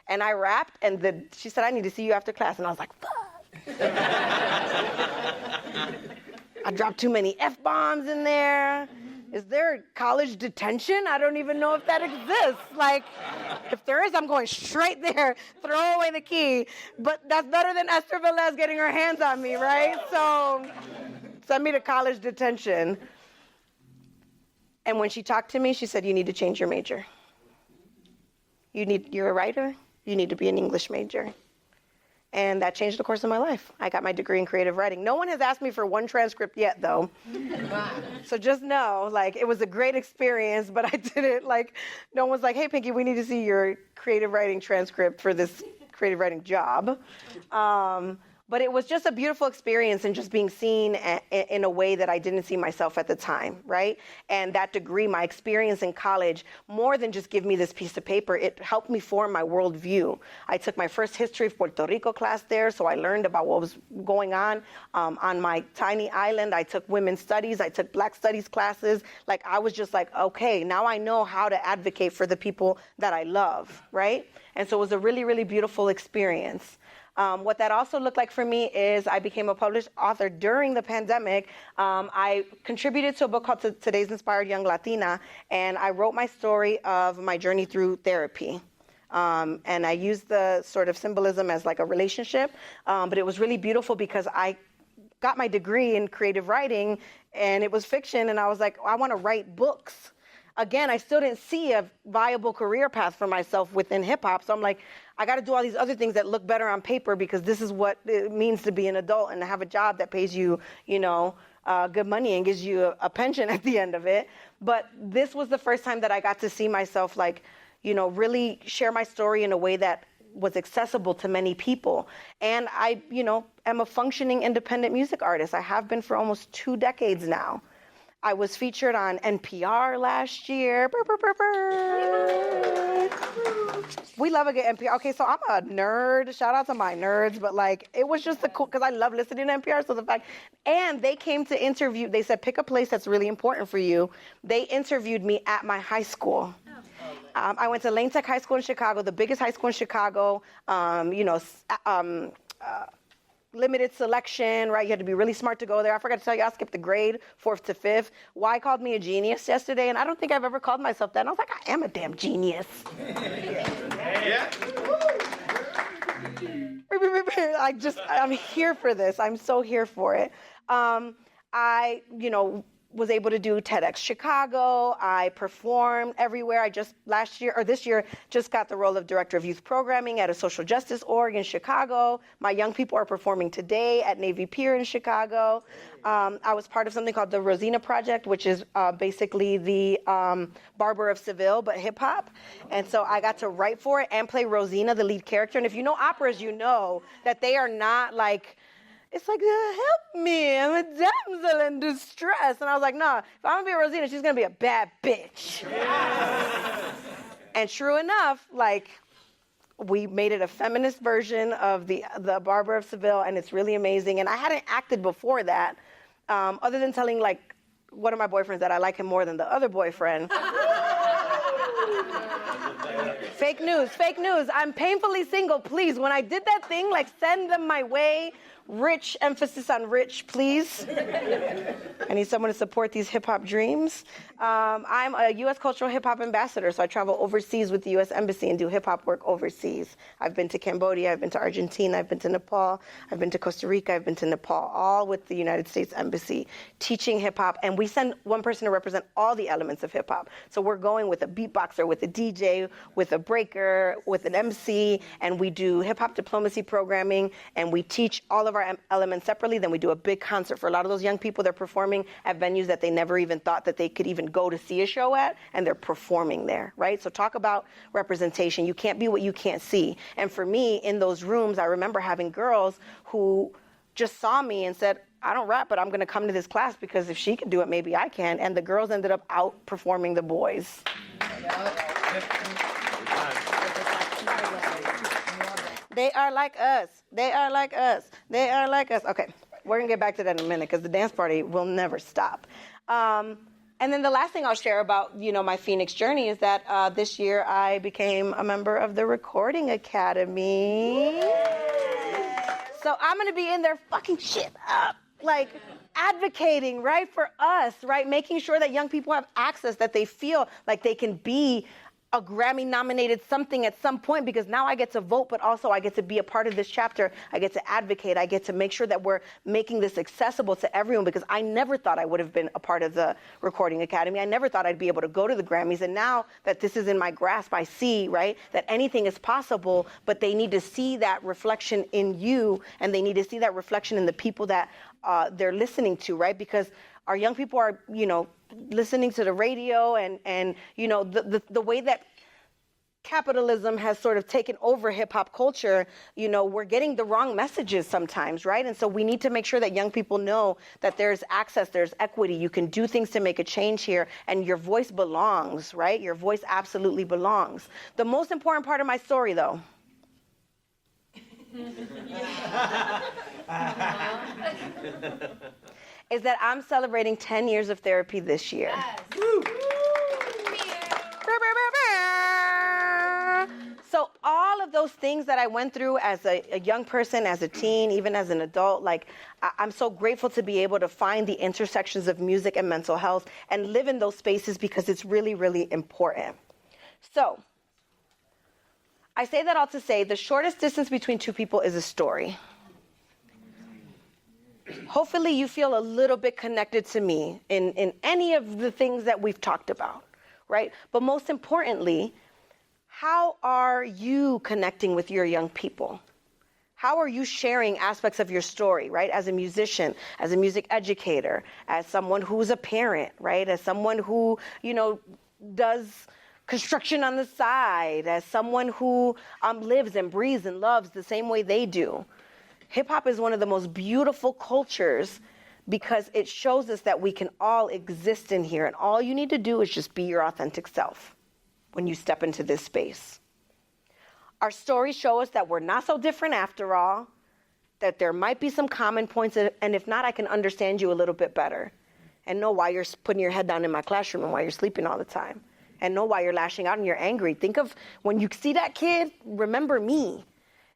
And I rapped, and she said, I need to see you after class. And I was like, fuck. I dropped too many F-bombs in there. Is there college detention? I don't even know if that exists. Like, if there is, I'm going straight there, throw away the key. But that's better than Esther Velez getting her hands on me, right? So send me to college detention. And when she talked to me, she said, you need to change your major. You're a writer. You need to be an English major. And that changed the course of my life. I got my degree in creative writing. No one has asked me for one transcript yet, though. So just know, it was a great experience, but I didn't, no one's like, hey, Pinky, we need to see your creative writing transcript for this creative writing job. But it was just a beautiful experience and just being seen in a way that I didn't see myself at the time, right? And that degree, my experience in college, more than just give me this piece of paper, it helped me form my worldview. I took my first history of Puerto Rico class there, so I learned about what was going on my tiny island. I took women's studies. I took black studies classes. I was just like, okay, now I know how to advocate for the people that I love, right? And so it was a really, really beautiful experience. What that also looked like for me is I became a published author during the pandemic. I contributed to a book called Today's Inspired Young Latina, and I wrote my story of my journey through therapy. And I used the sort of symbolism as a relationship, but it was really beautiful because I got my degree in creative writing, and it was fiction, and I was like, I want to write books. again, I still didn't see a viable career path for myself within hip hop. So I'm like, I got to do all these other things that look better on paper because this is what it means to be an adult and to have a job that pays you, good money and gives you a pension at the end of it. But this was the first time that I got to see myself really share my story in a way that was accessible to many people. And I, am a functioning independent music artist. I have been for almost 2 decades now. I was featured on NPR last year. Brr, brr, brr, brr. We love a good NPR. Okay, so I'm a nerd. Shout out to my nerds, but it was just cool, because I love listening to NPR. So and they came to interview, they said, pick a place that's really important for you. They interviewed me at my high school. I went to Lane Tech High School in Chicago, the biggest high school in Chicago, limited selection, right? You had to be really smart to go there. I forgot to tell you, I skipped the grade, 4th to 5th. Y called me a genius yesterday, and I don't think I've ever called myself that. And I was like, I am a damn genius. Yeah. I'm here for this. I'm so here for it. I was able to do TEDx Chicago. I performed everywhere. I just this year got the role of Director of Youth Programming at a social justice org in Chicago. My young people are performing today at Navy Pier in Chicago. I was part of something called the Rosina Project, which is basically the Barber of Seville, but hip hop. And so I got to write for it and play Rosina, the lead character. And if you know operas, you know that they are not it's like, help me, I'm a damsel in distress. And I was like, no, if I'm gonna be a Rosina, she's gonna be a bad bitch. And true enough, we made it a feminist version of the Barber of Seville, and it's really amazing. And I hadn't acted before that, other than telling one of my boyfriends that I like him more than the other boyfriend. Fake news. I'm painfully single, please. When I did that thing, send them my way. Rich, emphasis on rich, please. I need someone to support these hip-hop dreams. I'm a U.S. Cultural Hip-Hop Ambassador, so I travel overseas with the U.S. Embassy and do hip-hop work overseas. I've been to Cambodia, I've been to Argentina, I've been to Nepal, I've been to Costa Rica, I've been to Nepal, all with the United States Embassy, teaching hip-hop. And we send one person to represent all the elements of hip-hop. So we're going with a beatboxer, with a DJ, with a breaker, with an MC, and we do hip-hop diplomacy programming, and we teach all of our elements separately. Then we do a big concert for a lot of those young people. They're performing at venues that they never even thought that they could even go to see a show at, and they're performing there, right? So talk about representation. You can't be what you can't see. And for me, in those rooms, I remember having girls who just saw me and said, I don't rap, but I'm going to come to this class because if she can do it, maybe I can. And the girls ended up outperforming the boys. They are like us. They are like us. They are like us. Okay, we're going to get back to that in a minute because the dance party will never stop. And then the last thing I'll share about, my Phoenix journey is that this year I became a member of the Recording Academy. So I'm going to be in there fucking shit up. Advocating, right, for us, right, making sure that young people have access, that they feel like they can be a Grammy-nominated something at some point, because now I get to vote, but also I get to be a part of this chapter. I get to advocate. I get to make sure that we're making this accessible to everyone, because I never thought I would have been a part of the Recording Academy. I never thought I'd be able to go to the Grammys. And now that this is in my grasp, I see, right, that anything is possible, but they need to see that reflection in you, and they need to see that reflection in the people that they're listening to, right? Because our young people are, listening to the radio and the way that capitalism has sort of taken over hip hop culture, we're getting the wrong messages sometimes, right? And so we need to make sure that young people know that there's access, there's equity, you can do things to make a change here, and your voice belongs, right? Your voice absolutely belongs. The most important part of my story, though, is that I'm celebrating 10 years of therapy this year. Yes. So all of those things that I went through as a young person, as a teen, even as an adult, I'm so grateful to be able to find the intersections of music and mental health and live in those spaces, because it's really, really important. So I say that all to say the shortest distance between two people is a story. Hopefully you feel a little bit connected to me in any of the things that we've talked about. right? But most importantly, how are you connecting with your young people? How are you sharing aspects of your story, right? As a musician, as a music educator, as someone who's a parent, right? As someone who, does construction on the side, as someone who lives and breathes and loves the same way they do. Hip hop is one of the most beautiful cultures because it shows us that we can all exist in here, and all you need to do is just be your authentic self when you step into this space. Our stories show us that we're not so different after all, that there might be some common points, and if not, I can understand you a little bit better and know why you're putting your head down in my classroom and why you're sleeping all the time, and know why you're lashing out and you're angry. Think of when you see that kid, remember me,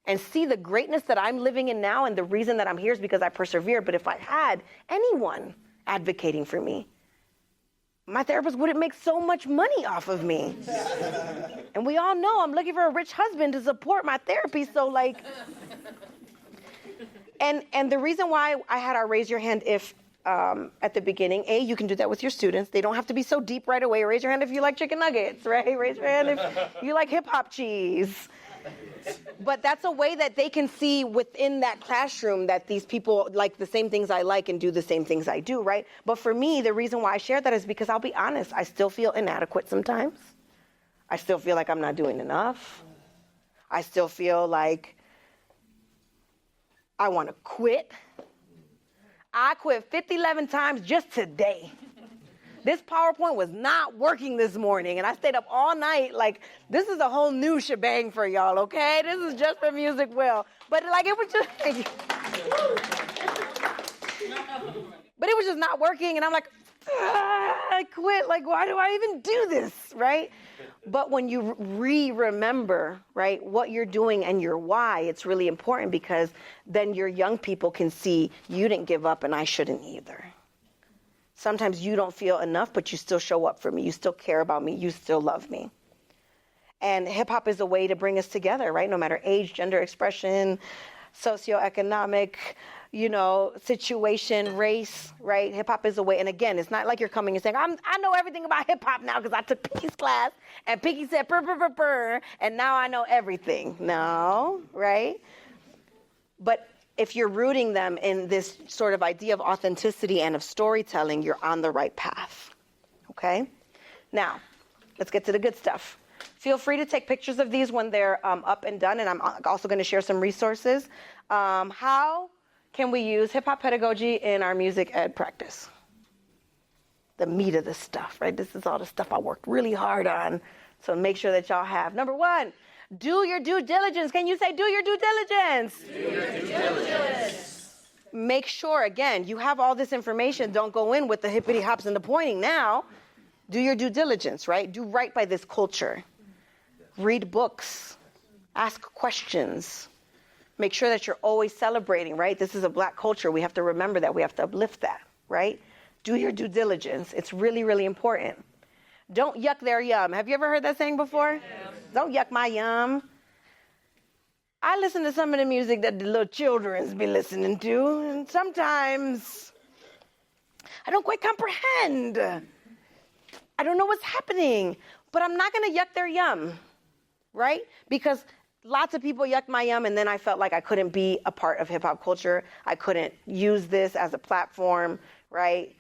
and see the greatness that I'm living in now, and the reason that I'm here is because I persevered. But if I had anyone advocating for me, my therapist wouldn't make so much money off of me. And we all know I'm looking for a rich husband to support my therapy, so and the reason why I had our raise your hand if at the beginning, you can do that with your students. They don't have to be so deep right away. Raise your hand if you like chicken nuggets, right? Raise your hand if you like hip-hop cheese. But that's a way that they can see within that classroom that these people like the same things I like and do the same things I do, right? But for me, the reason why I share that is because I'll be honest, I still feel inadequate sometimes. I still feel like I'm not doing enough. I still feel like I want to quit. I quit 11 times just today. This PowerPoint was not working this morning, and I stayed up all night. This is a whole new shebang for y'all, okay? This is just for Music Will. But it was just, but it was just not working, and I'm like, I quit. Why do I even do this, right? But when you remember, right, what you're doing and your why, it's really important because then your young people can see you didn't give up and I shouldn't either. Sometimes you don't feel enough, but you still show up for me. You still care about me. You still love me. And hip hop is a way to bring us together, right? No matter age, gender expression, socioeconomic, situation, race, right? Hip hop is a way. And again, it's not like you're coming and saying, I know everything about hip hop now because I took Pinqy's class and Pinqy said, purr, purr, purr, purr, and now I know everything. No, right? But if you're rooting them in this sort of idea of authenticity and of storytelling, you're on the right path, okay? Now, let's get to the good stuff. Feel free to take pictures of these when they're up and done, and I'm also going to share some resources. How can we use hip-hop pedagogy in our music ed practice? The meat of the stuff, right? This is all the stuff I worked really hard on, so make sure that y'all have. Number one, do your due diligence. Can you say do your due diligence? Do your due diligence. Make sure, again, you have all this information. Don't go in with the hippity hops and the pointing now. Do your due diligence, right? Do right by this culture. Read books. Ask questions. Make sure that you're always celebrating, right? This is a Black culture. We have to remember that. We have to uplift that, right? Do your due diligence. It's really, really important. Don't yuck their yum. Have you ever heard that saying before? Yeah. Don't yuck my yum. I listen to some of the music that the little children's be listening to, and sometimes I don't quite comprehend. I don't know what's happening, but I'm not going to yuck their yum, right? Because lots of people yucked my yum, and then I felt like I couldn't be a part of hip-hop culture. I couldn't use this as a platform, right?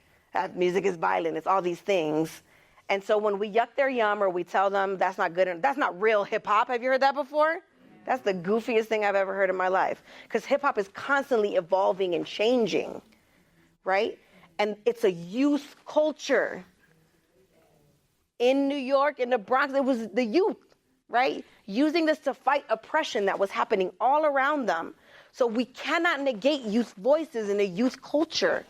Music is violent. It's all these things. And so when we yuck their yum or we tell them that's not good, that's not real hip-hop. Have you heard that before? That's the goofiest thing I've ever heard in my life. Because hip-hop is constantly evolving and changing, right? And it's a youth culture. In New York, in the Bronx, it was the youth, right? Using this to fight oppression that was happening all around them. So we cannot negate youth voices in a youth culture.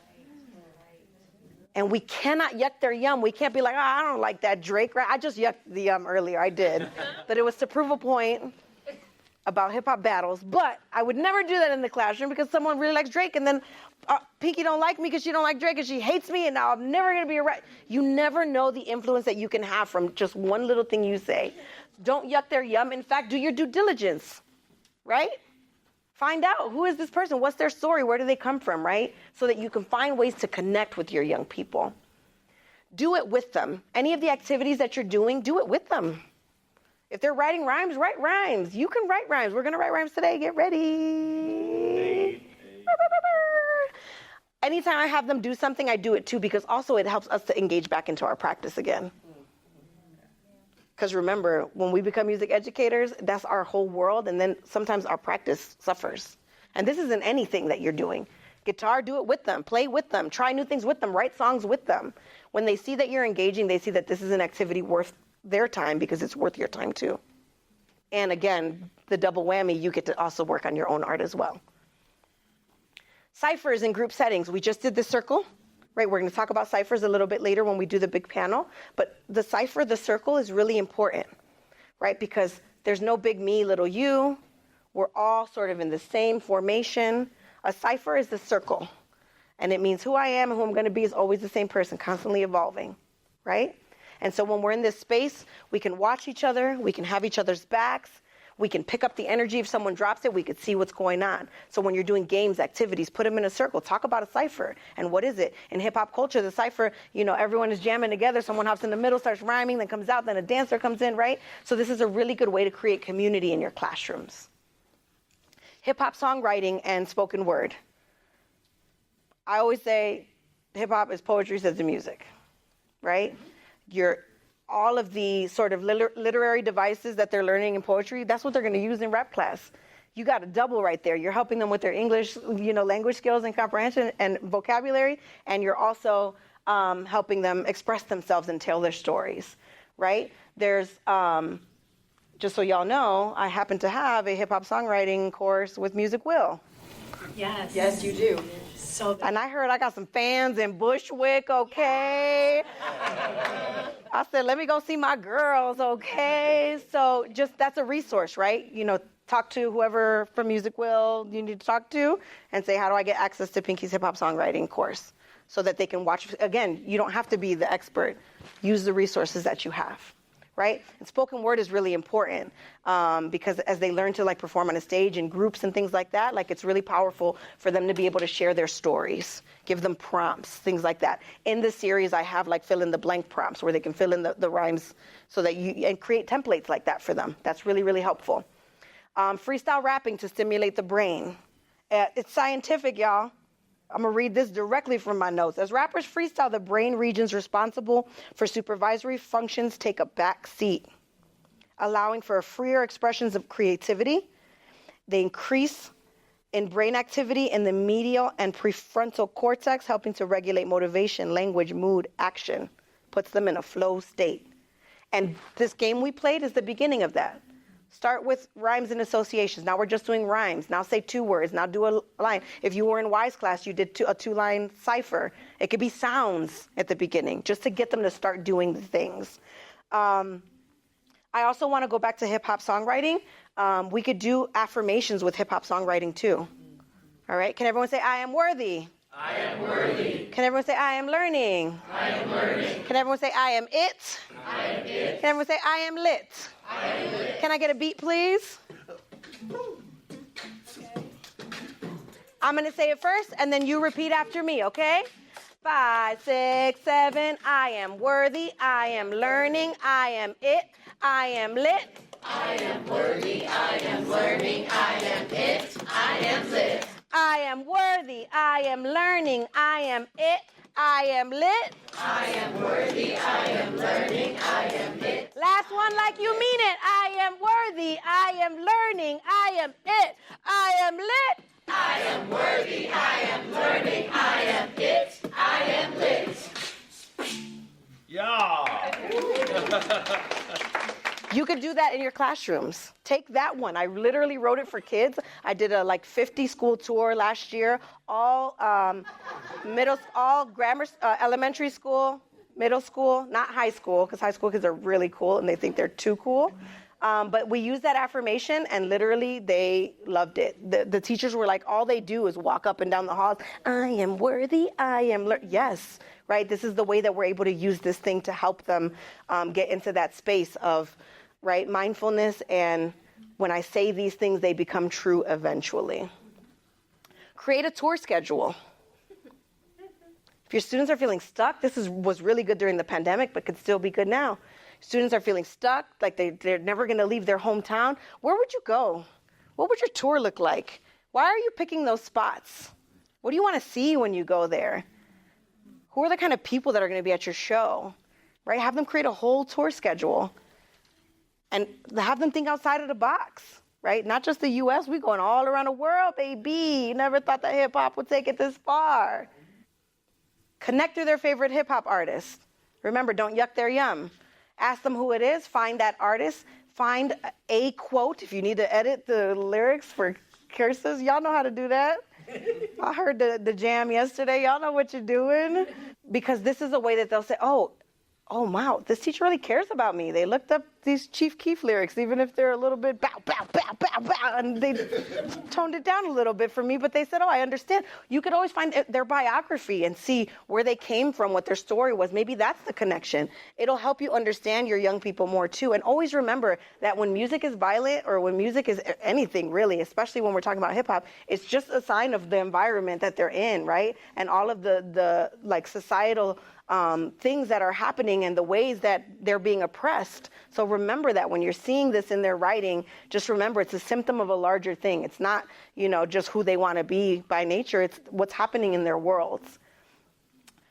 And we cannot yuck their yum. We can't be like, I don't like that Drake, right? I just yucked the yum earlier, I did. But it was to prove a point about hip-hop battles. But I would never do that in the classroom because someone really likes Drake, and then Pinqy don't like me because she don't like Drake, and she hates me, and now I'm never going to be a right. You never know the influence that you can have from just one little thing you say. Don't yuck their yum. In fact, do your due diligence, right? Find out, who is this person? What's their story? Where do they come from, right? So that you can find ways to connect with your young people. do it with them. Any of the activities that you're doing, do it with them. If they're writing rhymes, write rhymes. You can write rhymes. We're going to write rhymes today. Get ready. Anytime I have them do something, I do it too, because also it helps us to engage back into our practice again. Because remember, when we become music educators, that's our whole world, and then sometimes our practice suffers. And this isn't anything that you're doing. Guitar, do it with them. Play with them. Try new things with them. Write songs with them. When they see that you're engaging, they see that this is an activity worth their time because it's worth your time too. And again, the double whammy, you get to also work on your own art as well. Ciphers in group settings. We just did the circle, right? We're going to talk about ciphers a little bit later when we do the big panel. But the cipher, the circle, is really important, right? Because there's no big me, little you. We're all sort of in the same formation. A cipher is the circle. And it means who I am and who I'm going to be is always the same person, constantly evolving, right? And so when we're in this space, we can watch each other. We can have each other's backs. We can pick up the energy. If someone drops it, we could see what's going on. So when you're doing games, activities, put them in a circle. Talk about a cipher. And what is it? In hip-hop culture, the cipher, everyone is jamming together. Someone hops in the middle, starts rhyming, then comes out, then a dancer comes in, right? So this is a really good way to create community in your classrooms. Hip-hop songwriting and spoken word. I always say hip-hop is poetry, says the music, right? All of the sort of literary devices that they're learning in poetry, that's what they're going to use in rap class. You got a double right there. You're helping them with their English, language skills and comprehension and vocabulary, and you're also helping them express themselves and tell their stories, right? There's, just so y'all know, I happen to have a hip-hop songwriting course with Music Will. Yes. Yes, you do. And I heard I got some fans in Bushwick, okay? I said, let me go see my girls, okay? So that's a resource, right? Talk to whoever from Music Will you need to talk to and say, how do I get access to Pinqy's hip-hop songwriting course? So that they can watch. Again, you don't have to be the expert. Use the resources that you have. Right? And spoken word is really important because as they learn to perform on a stage in groups and things like that, it's really powerful for them to be able to share their stories, give them prompts, things like that. In this series, I have fill in the blank prompts where they can fill in the rhymes so that and create templates like that for them. That's really, really helpful. Freestyle rapping to stimulate the brain. It's scientific, y'all. I'm going to read this directly from my notes. As rappers freestyle, the brain regions responsible for supervisory functions take a back seat, allowing for freer expressions of creativity. They increase in brain activity in the medial and prefrontal cortex, helping to regulate motivation, language, mood, action, puts them in a flow state. And this game we played is the beginning of that. Start with rhymes and associations. Now we're just doing rhymes. Now say 2 words. Now do a line. If you were in Wise class, you did a 2-line cipher. It could be sounds at the beginning, just to get them to start doing the things. I also want to go back to hip-hop songwriting. We could do affirmations with hip-hop songwriting too. All right? Can everyone say, I am worthy? I am worthy. Can everyone say, I am learning? I am learning. Can everyone say, I am it? I am it. Can everyone say, I am lit? I am lit. Can I get a beat, please? I'm going to say it first, and then you repeat after me, okay? 5, 6, 7. I am worthy. I am learning. I am it. I am lit. I am worthy. I am learning. I am it. I am lit. I am worthy. I am learning. I am it. I am lit. I am worthy. I am learning. I am it. Last one like you mean it. I am worthy. I am learning. I am it. I am lit. I am worthy. I am learning. I am it. I am lit. Yeah. You could do that in your classrooms. Take that one. I literally wrote it for kids. I did a 50 school tour last year, all elementary school, middle school, not high school, because high school kids are really cool and they think they're too cool. But we used that affirmation and literally they loved it. The teachers were like, all they do is walk up and down the halls. I am worthy. I am yes, right? This is the way that we're able to use this thing to help them get into that space of mindfulness, and when I say these things, they become true eventually. Create a tour schedule. If your students are feeling stuck, was really good during the pandemic, but could still be good now. Students are feeling stuck, like they're never going to leave their hometown. Where would you go? What would your tour look like? Why are you picking those spots? What do you want to see when you go there? Who are the kind of people that are going to be at your show, right? Have them create a whole tour schedule and have them think outside of the box, right? Not just the U.S., we're going all around the world, baby. Never thought that hip hop would take it this far. Connect to their favorite hip hop artist. Remember, don't yuck their yum. Ask them who it is, find that artist, find a quote. If you need to edit the lyrics for curses, y'all know how to do that. I heard the jam yesterday. Y'all know what you're doing. Because this is a way that they'll say, oh, wow, this teacher really cares about me. They looked up these Chief Keef lyrics, even if they're a little bit bow, bow, bow, bow, bow, and they toned it down a little bit for me, but they said, oh, I understand. You could always find their biography and see where they came from, what their story was. Maybe that's the connection. It'll help you understand your young people more, too. And always remember that when music is violent or when music is anything, really, especially when we're talking about hip-hop, it's just a sign of the environment that they're in, right? And all of the like societal things that are happening and the ways that they're being oppressed. So remember that when you're seeing this in their writing, just remember it's a symptom of a larger thing. It's not, just who they want to be by nature. It's what's happening in their worlds.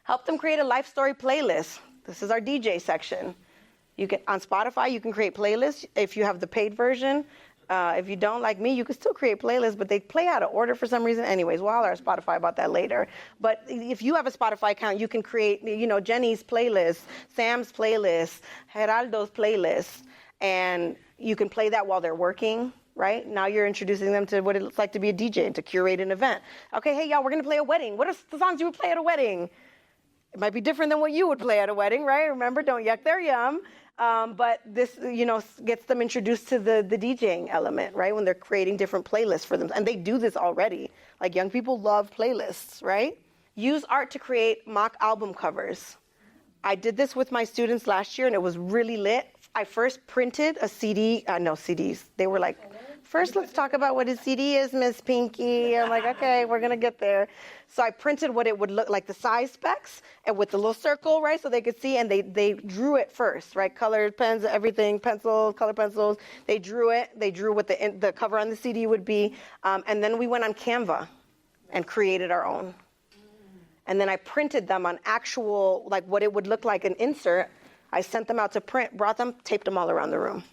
Help them create a life story playlist. This is our DJ section. On Spotify, you can create playlists if you have the paid version. If you don't, like me, you can still create playlists, but they play out of order for some reason. Anyways, we'll holler at Spotify about that later. But if you have a Spotify account, you can create, Jenny's playlist, Sam's playlist, Geraldo's playlist, and you can play that while they're working, right? Now you're introducing them to what it looks like to be a DJ and to curate an event. Okay, hey, y'all, we're going to play a wedding. What are the songs you would play at a wedding? It might be different than what you would play at a wedding, right? Remember, don't yuck their yum. But this, gets them introduced to the DJing element, right? When they're creating different playlists for them. And they do this already. Like, young people love playlists, right? Use art to create mock album covers. I did this with my students last year, and it was really lit. I first printed a CD. No, CDs. They were like, first let's talk about what a CD is, Miss Pinqy. I'm like, okay, we're going to get there. So I printed what it would look like, the size specs, and with the little circle, right, so they could see, and they drew it first, right, colored pens, everything, pencils, color pencils. They drew it. They drew what the cover on the CD would be, and then we went on Canva and created our own. And then I printed them on actual, like what it would look like, an insert. I sent them out to print, brought them, taped them all around the room.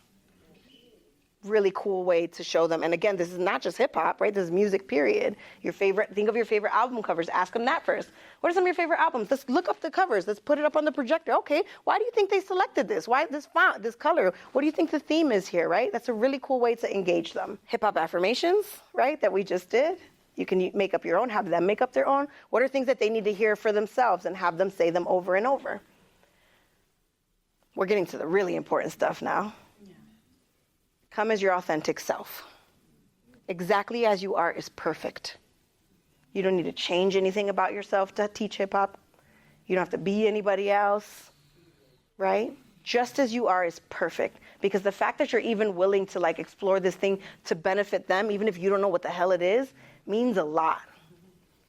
Really cool way to show them. And again, this is not just hip hop, right? This is music, period. Think of your favorite album covers. Ask them that first. What are some of your favorite albums? Let's look up the covers. Let's put it up on the projector. Okay, why do you think they selected this? Why this font, this color? What do you think the theme is here, right? That's a really cool way to engage them. Hip hop affirmations, right, that we just did. You can make up your own, have them make up their own. What are things that they need to hear for themselves and have them say them over and over? We're getting to the really important stuff now. Come as your authentic self. Exactly as you are is perfect. You don't need to change anything about yourself to teach hip hop. You don't have to be anybody else, right? Just as you are is perfect. Because the fact that you're even willing to explore this thing to benefit them, even if you don't know what the hell it is, means a lot,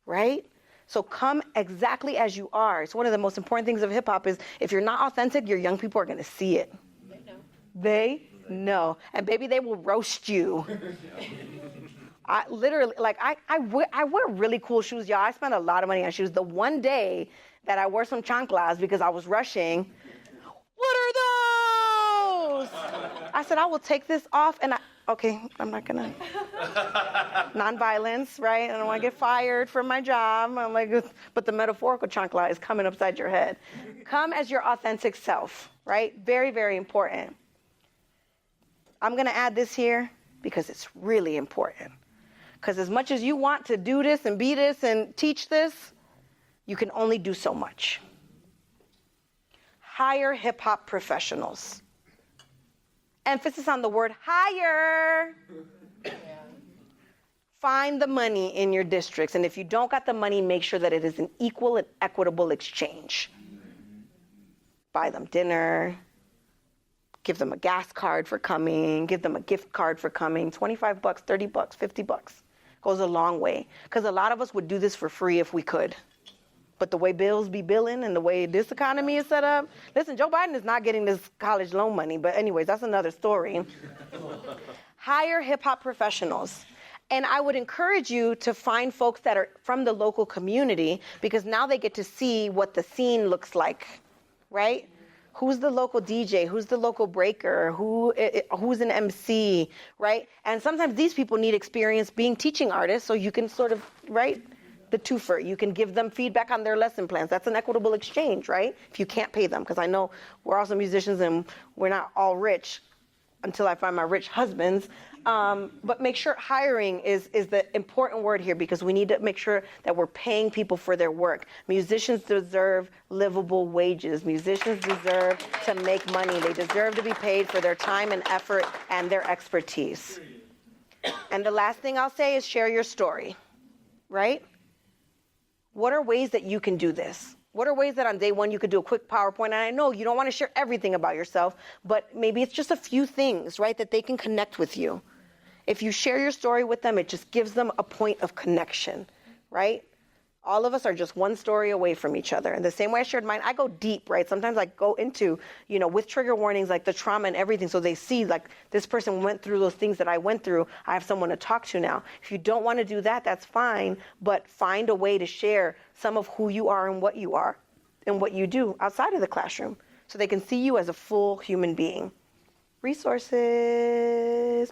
right? So come exactly as you are. It's one of the most important things of hip hop is if you're not authentic, your young people are going to see it. They know. And baby, they will roast you. I literally, I wear really cool shoes, y'all. I spend a lot of money on shoes. The one day that I wore some chanclas because I was rushing, what are those? I said, I will take this off and I'm not gonna. Nonviolence, right? I don't want to get fired from my job. I'm like, but the metaphorical chancla is coming upside your head. Come as your authentic self, right? Very, very important. I'm going to add this here because it's really important. Because as much as you want to do this and be this and teach this, you can only do so much. Hire hip-hop professionals. Emphasis on the word hire. Find the money in your districts. And if you don't got the money, make sure that it is an equal and equitable exchange. Buy them dinner. Give them a gas card for coming. Give them a gift card for coming. $25, $30, $50 goes a long way. Because a lot of us would do this for free if we could. But the way bills be billing and the way this economy is set up, listen, Joe Biden is not getting this college loan money. But anyways, that's another story. Hire hip hop professionals. And I would encourage you to find folks that are from the local community, because now they get to see what the scene looks like, right? Who's the local DJ? Who's the local breaker? Who's an MC, right? And sometimes these people need experience being teaching artists, so you can sort of, right? The twofer. You can give them feedback on their lesson plans. That's an equitable exchange, right? If you can't pay them, because I know we're also musicians and we're not all rich until I find my rich husbands. But make sure hiring is the important word here, because we need to make sure that we're paying people for their work. Musicians deserve livable wages. Musicians deserve to make money. They deserve to be paid for their time and effort and their expertise. And the last thing I'll say is share your story, right? What are ways that you can do this? What are ways that on day one you could do a quick PowerPoint? And I know you don't want to share everything about yourself, but maybe it's just a few things, right, that they can connect with you. If you share your story with them, it just gives them a point of connection, right? All of us are just one story away from each other. And the same way I shared mine, I go deep, right? Sometimes I go into, with trigger warnings, like the trauma and everything, so they see, like, this person went through those things that I went through. I have someone to talk to now. If you don't want to do that, that's fine, but find a way to share some of who you are and what you are and what you do outside of the classroom, so they can see you as a full human being. Resources.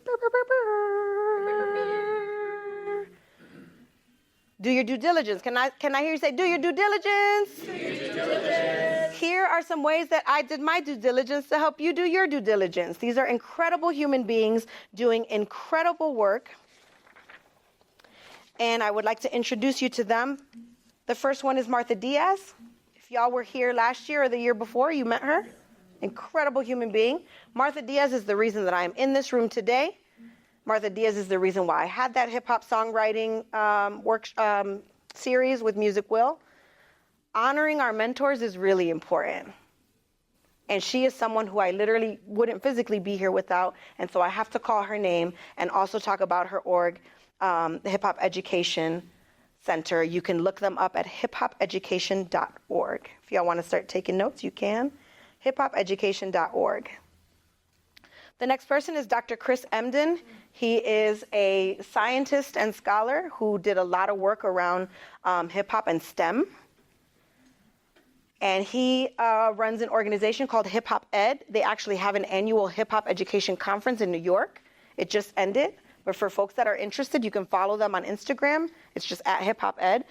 Do your due diligence. Can I hear you say, do your due diligence? Do your due diligence. Here are some ways that I did my due diligence to help you do your due diligence. These are incredible human beings doing incredible work. And I would like to introduce you to them. The first one is Martha Diaz. If y'all were here last year or the year before, you met her. Incredible human being. Martha Diaz is the reason that I am in this room today. Martha Diaz is the reason why I had that hip-hop songwriting series with Music Will. Honoring our mentors is really important. And she is someone who I literally wouldn't physically be here without, and so I have to call her name and also talk about her org, the Hip Hop Education Center. You can look them up at hiphopeducation.org. If y'all want to start taking notes, you can. hiphopeducation.org. The next person is Dr. Chris Emden. He is a scientist and scholar who did a lot of work around hip-hop and STEM. And he runs an organization called Hip Hop Ed. They actually have an annual hip-hop education conference in New York. It just ended. But for folks that are interested, you can follow them on Instagram. It's just at Hip Hop Ed.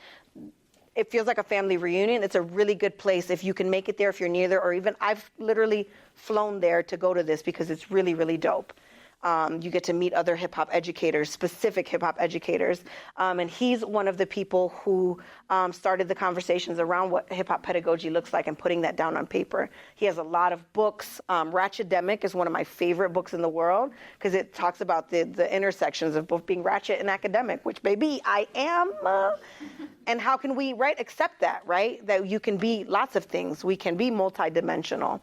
It feels like a family reunion. It's a really good place if you can make it there, if you're near there, or even I've literally flown there to go to this because it's really, really dope. You get to meet other hip-hop educators, specific hip-hop educators. And he's one of the people who started the conversations around what hip-hop pedagogy looks like and putting that down on paper. He has a lot of books. Ratchetdemic is one of my favorite books in the world because it talks about the intersections of both being ratchet and academic, which, baby, I am. And how can we, accept that, right? That you can be lots of things. We can be multidimensional.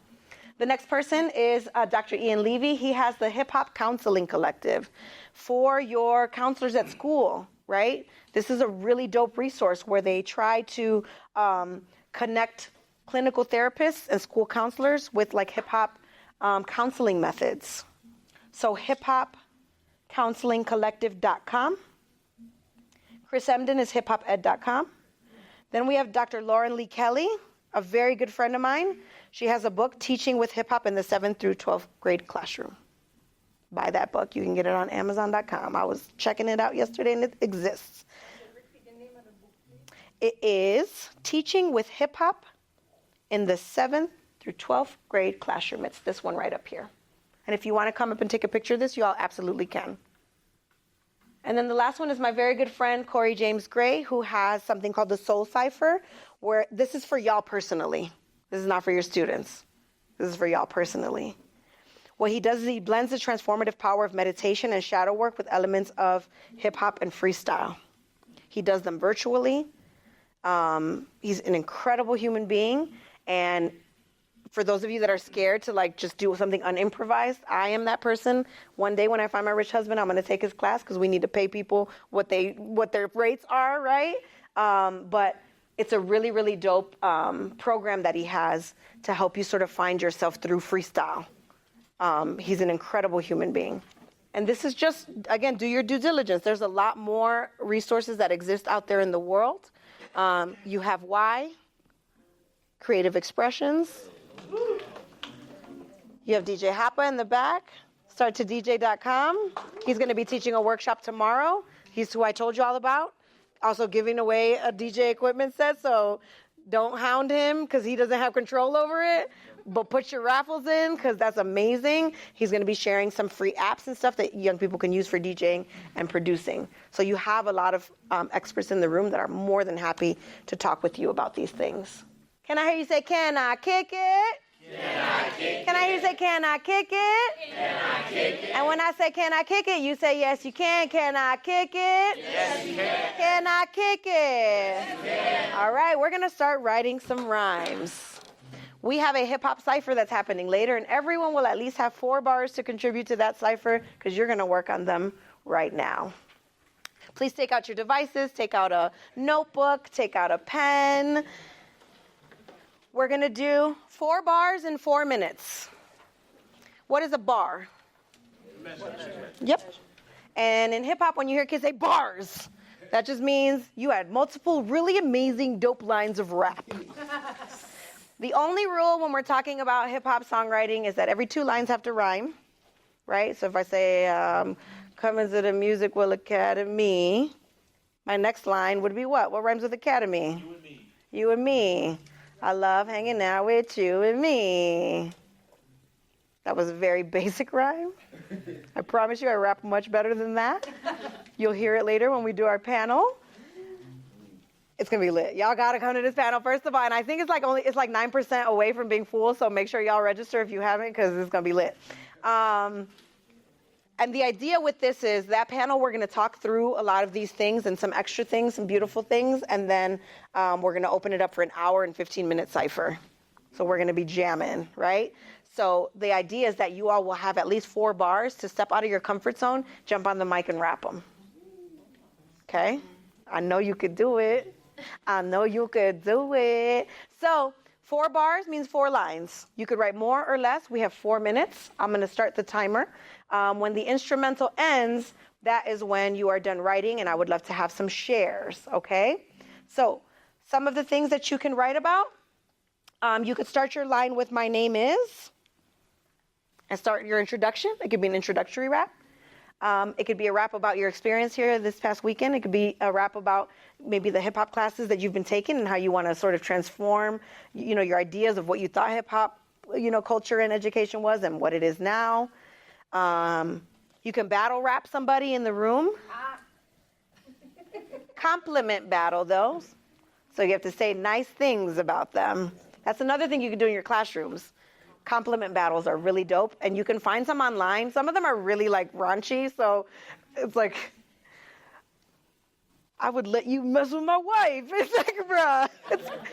The next person is Dr. Ian Levy. He has the Hip Hop Counseling Collective for your counselors at school, right? This is a really dope resource where they try to connect clinical therapists and school counselors with hip hop counseling methods. So hiphopcounselingcollective.com. Chris Emden is hiphoped.com. Then we have Dr. Lauren Lee Kelly, a very good friend of mine. She has a book, Teaching with Hip Hop in the 7th through 12th grade classroom. Buy that book. You can get it on Amazon.com. I was checking it out yesterday and it exists. Repeat the name of the book, please. It is Teaching with Hip Hop in the 7th through 12th grade classroom. It's this one right up here. And if you want to come up and take a picture of this, you all absolutely can. And then the last one is my very good friend, Corey James Gray, who has something called the Soul Cipher, where this is for y'all personally. This is not for your students. This is for y'all personally. What he does is he blends the transformative power of meditation and shadow work with elements of hip hop and freestyle. He does them virtually. He's an incredible human being. And for those of you that are scared to just do something unimprovised, I am that person. One day when I find my rich husband, I'm going to take his class because we need to pay people what their rates are, right? But It's a really, really dope program that he has to help you sort of find yourself through freestyle. He's an incredible human being. And this is just, again, do your due diligence. There's a lot more resources that exist out there in the world. You have Y, Creative Expressions. You have DJ Hapa in the back, starttodj.com. He's going to be teaching a workshop tomorrow. He's who I told you all about. Also giving away a DJ equipment set, so don't hound him because he doesn't have control over it. But put your raffles in because that's amazing. He's going to be sharing some free apps and stuff that young people can use for DJing and producing. So you have a lot of experts in the room that are more than happy to talk with you about these things. Can I hear you say, can I kick it? Can I hear you say, can I kick it? Can I kick it? And when I say, can I kick it, you say, yes, you can. Can I kick it? Yes, you can. Can I kick it? Yes, you can. All right, we're going to start writing some rhymes. We have a hip-hop cipher that's happening later, and everyone will at least have 4 bars to contribute to that cipher because you're going to work on them right now. Please take out your devices, take out a notebook, take out a pen. We're going to do 4 bars in 4 minutes. What is a bar? Yep. And in hip-hop, when you hear kids say bars, that just means you had multiple really amazing, dope lines of rap. The only rule when we're talking about hip-hop songwriting is that every 2 lines have to rhyme, right? So if I say, coming to the Musical Academy, my next line would be what? What rhymes with academy? You and me. You and me. I love hanging out with you and me. That was a very basic rhyme. I promise you I rap much better than that. You'll hear it later when we do our panel. It's going to be lit. Y'all got to come to this panel, first of all. And I think it's like 9% away from being full, so make sure y'all register if you haven't because it's going to be lit. And the idea with this is that panel, we're going to talk through a lot of these things and some extra things, some beautiful things, and then we're going to open it up for an hour and 15-minute cipher. So we're going to be jamming, right? So the idea is that you all will have at least 4 bars to step out of your comfort zone, jump on the mic, and rap them. Okay? I know you could do it. I know you could do it. So 4 bars means 4 lines. You could write more or less. We have 4 minutes. I'm going to start the timer. When the instrumental ends, that is when you are done writing, and I would love to have some shares, okay? So some of the things that you can write about, you could start your line with my name is, and start your introduction. It could be an introductory rap. It could be a rap about your experience here this past weekend. It could be a rap about maybe the hip-hop classes that you've been taking and how you want to sort of transform, your ideas of what you thought hip-hop, culture and education was and what it is now. You can battle rap somebody in the room. Compliment battle, though. So you have to say nice things about them. That's another thing you can do in your classrooms. Compliment battles are really dope, and you can find some online. Some of them are really raunchy, so it's like, I would let you mess with my wife. It's like, bruh.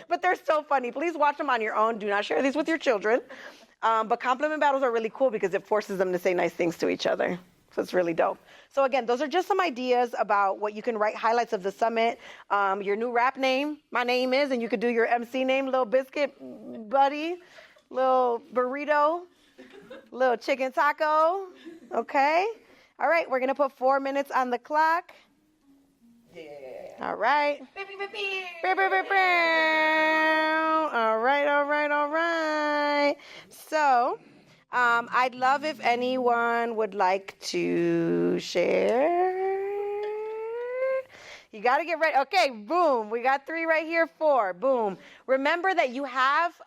But they're so funny. Please watch them on your own. Do not share these with your children. But compliment battles are really cool because it forces them to say nice things to each other. So it's really dope. So again, those are just some ideas about what you can write, highlights of the summit, your new rap name, my name is, and you could do your MC name, Little Biscuit Buddy, Little Burrito, Little Chicken Taco, okay? All right, we're going to put 4 minutes on the clock. Yeah. All right. All right. So, I'd love if anyone would like to share. You got to get ready. Okay, boom. We got 3 right here, 4. Boom. Remember that you have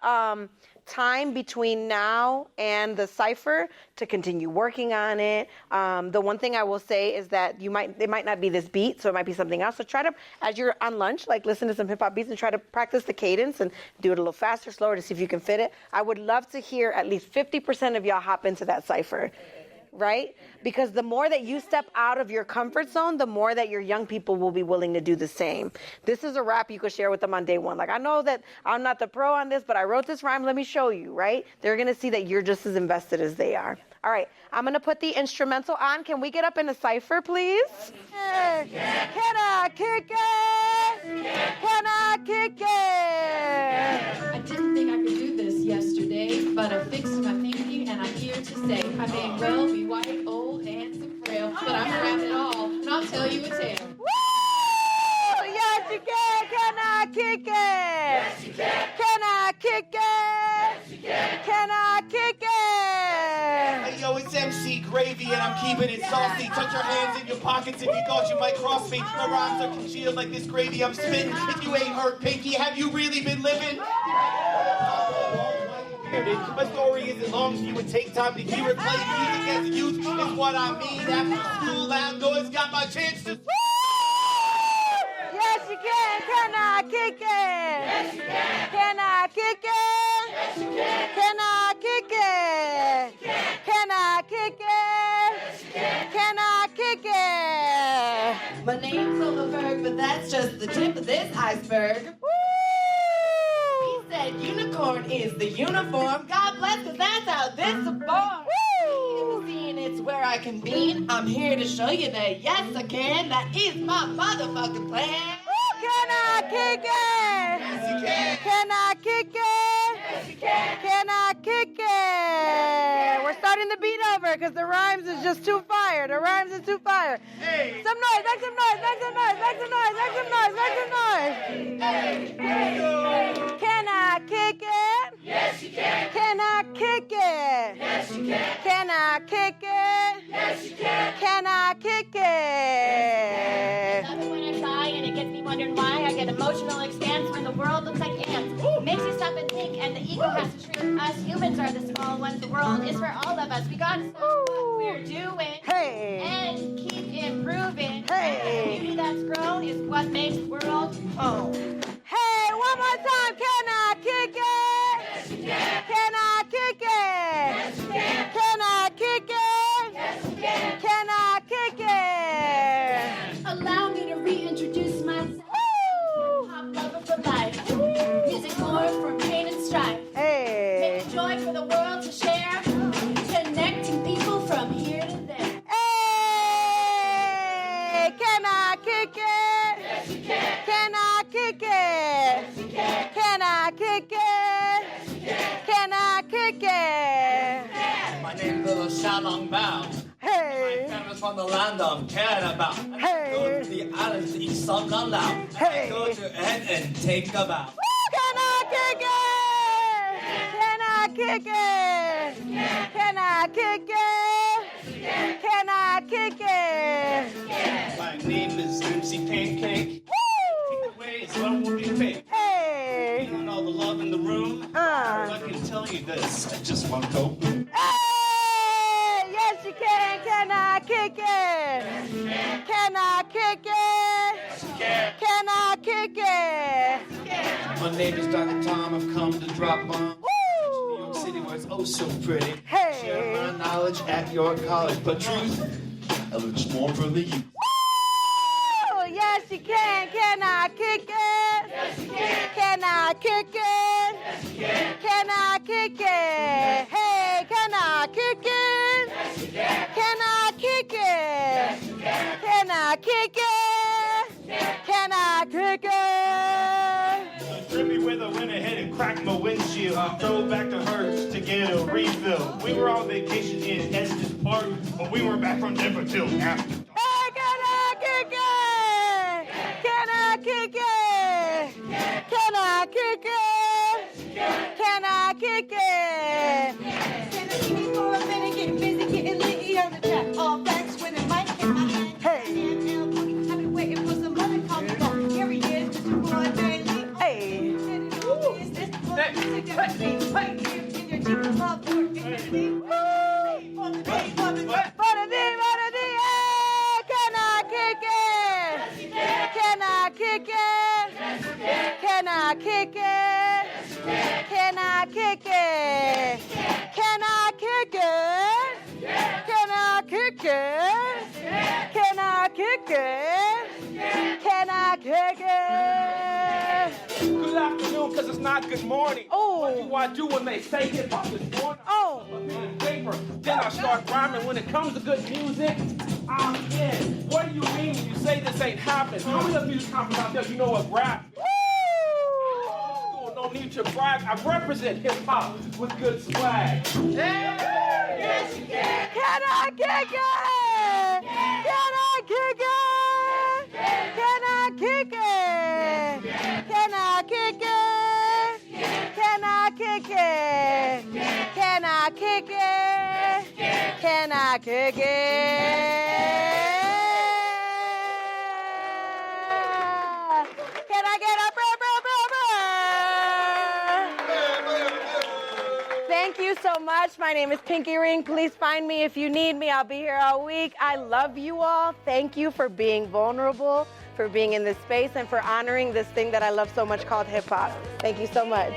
time between now and the cipher to continue working on it. The one thing I will say is that it might not be this beat, so it might be something else. So try to, as you're on lunch, listen to some hip hop beats and try to practice the cadence and do it a little faster, slower to see if you can fit it. I would love to hear at least 50% of y'all hop into that cipher. Right? Because the more that you step out of your comfort zone, the more that your young people will be willing to do the same. This is a rap you could share with them on day 1. I know that I'm not the pro on this, but I wrote this rhyme. Let me show you, right? They're going to see that you're just as invested as they are. All right. I'm going to put the instrumental on. Can we get up in a cipher, please? Yeah. Can I kick it? Can I kick it? to say. I may well be white, old, handsome, frail, but I'm around it all, and I'll tell you a tale. Woo! Yes, you can. Can I kick it? Yes, you can. Can I kick it? Yes, you can. Can I kick it? Hey, yo, it's MC Gravy, and I'm keeping it saucy. Tuck your hands in your pockets if you thought you might cross me. My rhymes are congealed like this gravy I'm spitting. If you ain't heard Pinqy, have you really been living? My story isn't long, so you would take time to hear it. Playing music as a youth is what I mean. After school, outdoors, got my chance to... Yes, you can. Can I kick it? Yes, you can. Can I kick it? Yes, you can. Can I kick it? Can I kick it? Yes, you can. Can I kick it? My name's Silverberg, but that's just the tip of this iceberg. Woo! He said unicorn is the uniform. God bless, cause that's how this is born. Woo! Seeing it's where I can be. I'm here to show you that yes I can. That is my motherfucking plan. Can I kick it? Yes, you can. Can I kick it? Yes, you can. Can I kick it? We're starting the beat over because the rhymes is just too fire. The rhymes is too fire. Hey. Some noise, make some noise, make some noise, make some noise, make some noise, make some noise. Can I kick it? Yes, you can. Can I kick it? Yes, you can. Can I kick it? Yes, you can. Can I kick it? Love it when I try and it gets me wondering why I get emotional expanse when the world looks like ants. Makes you stop and think and the ego has to shrink. Us humans are the small ones. The world is for all of us. We gotta stop what we're doing Hey. and keep improving. Hey. The beauty that's grown is what makes the world Oh. Hey, one more time. Can I kick it? Yes, you can. Can I kick it? Yes, you can. Can I kick it? Yes, you can. Can I kick it? allow me to reintroduce myself. Woo! Pop lover for life. Music more for pain and strife. Hey. Making joy for the world to share. Connecting people from here to there. Hey. Can I kick it? Yes, you can. Can I kick it? Yes, you can. Can I kick it? Yes, you can. Can I kick it? My name's Little Shalong Bao. My Hey. family's from the land of Canada. Hey. Go to the islands to eat some lao. Hey. Go to Ed and take a bow. Can I kick it? Can I kick it? Can I kick it? Can I kick it? My name is MC Pancake. Woo! Wait, so I won't be fake. Hey. You don't know the love in the room. I can tell you this. I just want to go. Hey! Yes, you can. Can I kick it? Can I kick it? Can I kick it? My name is Dr. Tom. I've come to drop bombs. New Woo! York City where it's oh so pretty. Hey. Share my knowledge at your college. But truth, I look more for the youth. Woo! Yes, you can. Can I kick it? Yes, you can. Can I kick it? Yes, you can. Can I kick it? Hey, can I kick it? Yes, you can. Can I kick it? Yes, you can. Can I kick it? Can I kick it? Trippy with I went ahead and cracked my windshield. I drove back to her to get a refill. We were on vacation in Estes Park, but we weren't back from Denver till after. Hey, can I kick it? Can I kick it? Can I kick it? Can I kick it? Can I leave me for a minute? Getting busy, getting litty on the track. All facts with a mic in my hand. Hey. I've been waiting for somebody to call me back. Here he is, Mr. Boy, Barry Lee. Hey. Is this for the music that we need? Right here in your Jeep, love for infinity. Woo! For the day, for the day. For the D, hey, can I kick it? Can I kick it? Can I kick it? Can I kick it? Can I kick it? Can I kick it? Can I kick it? Can I kick it? Good afternoon, because it's not good morning. Oh. What do I do when they say hip hop is born? Oh. Paper. Then I start rhyming. When it comes to good music, I'm in. What do you mean when you say this ain't happening? How many of you confident out there you know what rap is? Woo! No need to brag. I represent hip hop with good swag. Yes, you can. Can I kick it? Can I kick it? Can I kick it? Can I kick it? Can I kick it? Can I kick it? Can I kick it? Can I get a brr, brr, brr, brr? Thank you so much. My name is Pinky Ring. Please find me if you need me. I'll be here all week. I love you all. Thank you for being vulnerable, for being in this space, and for honoring this thing that I love so much called hip hop. Thank you so much.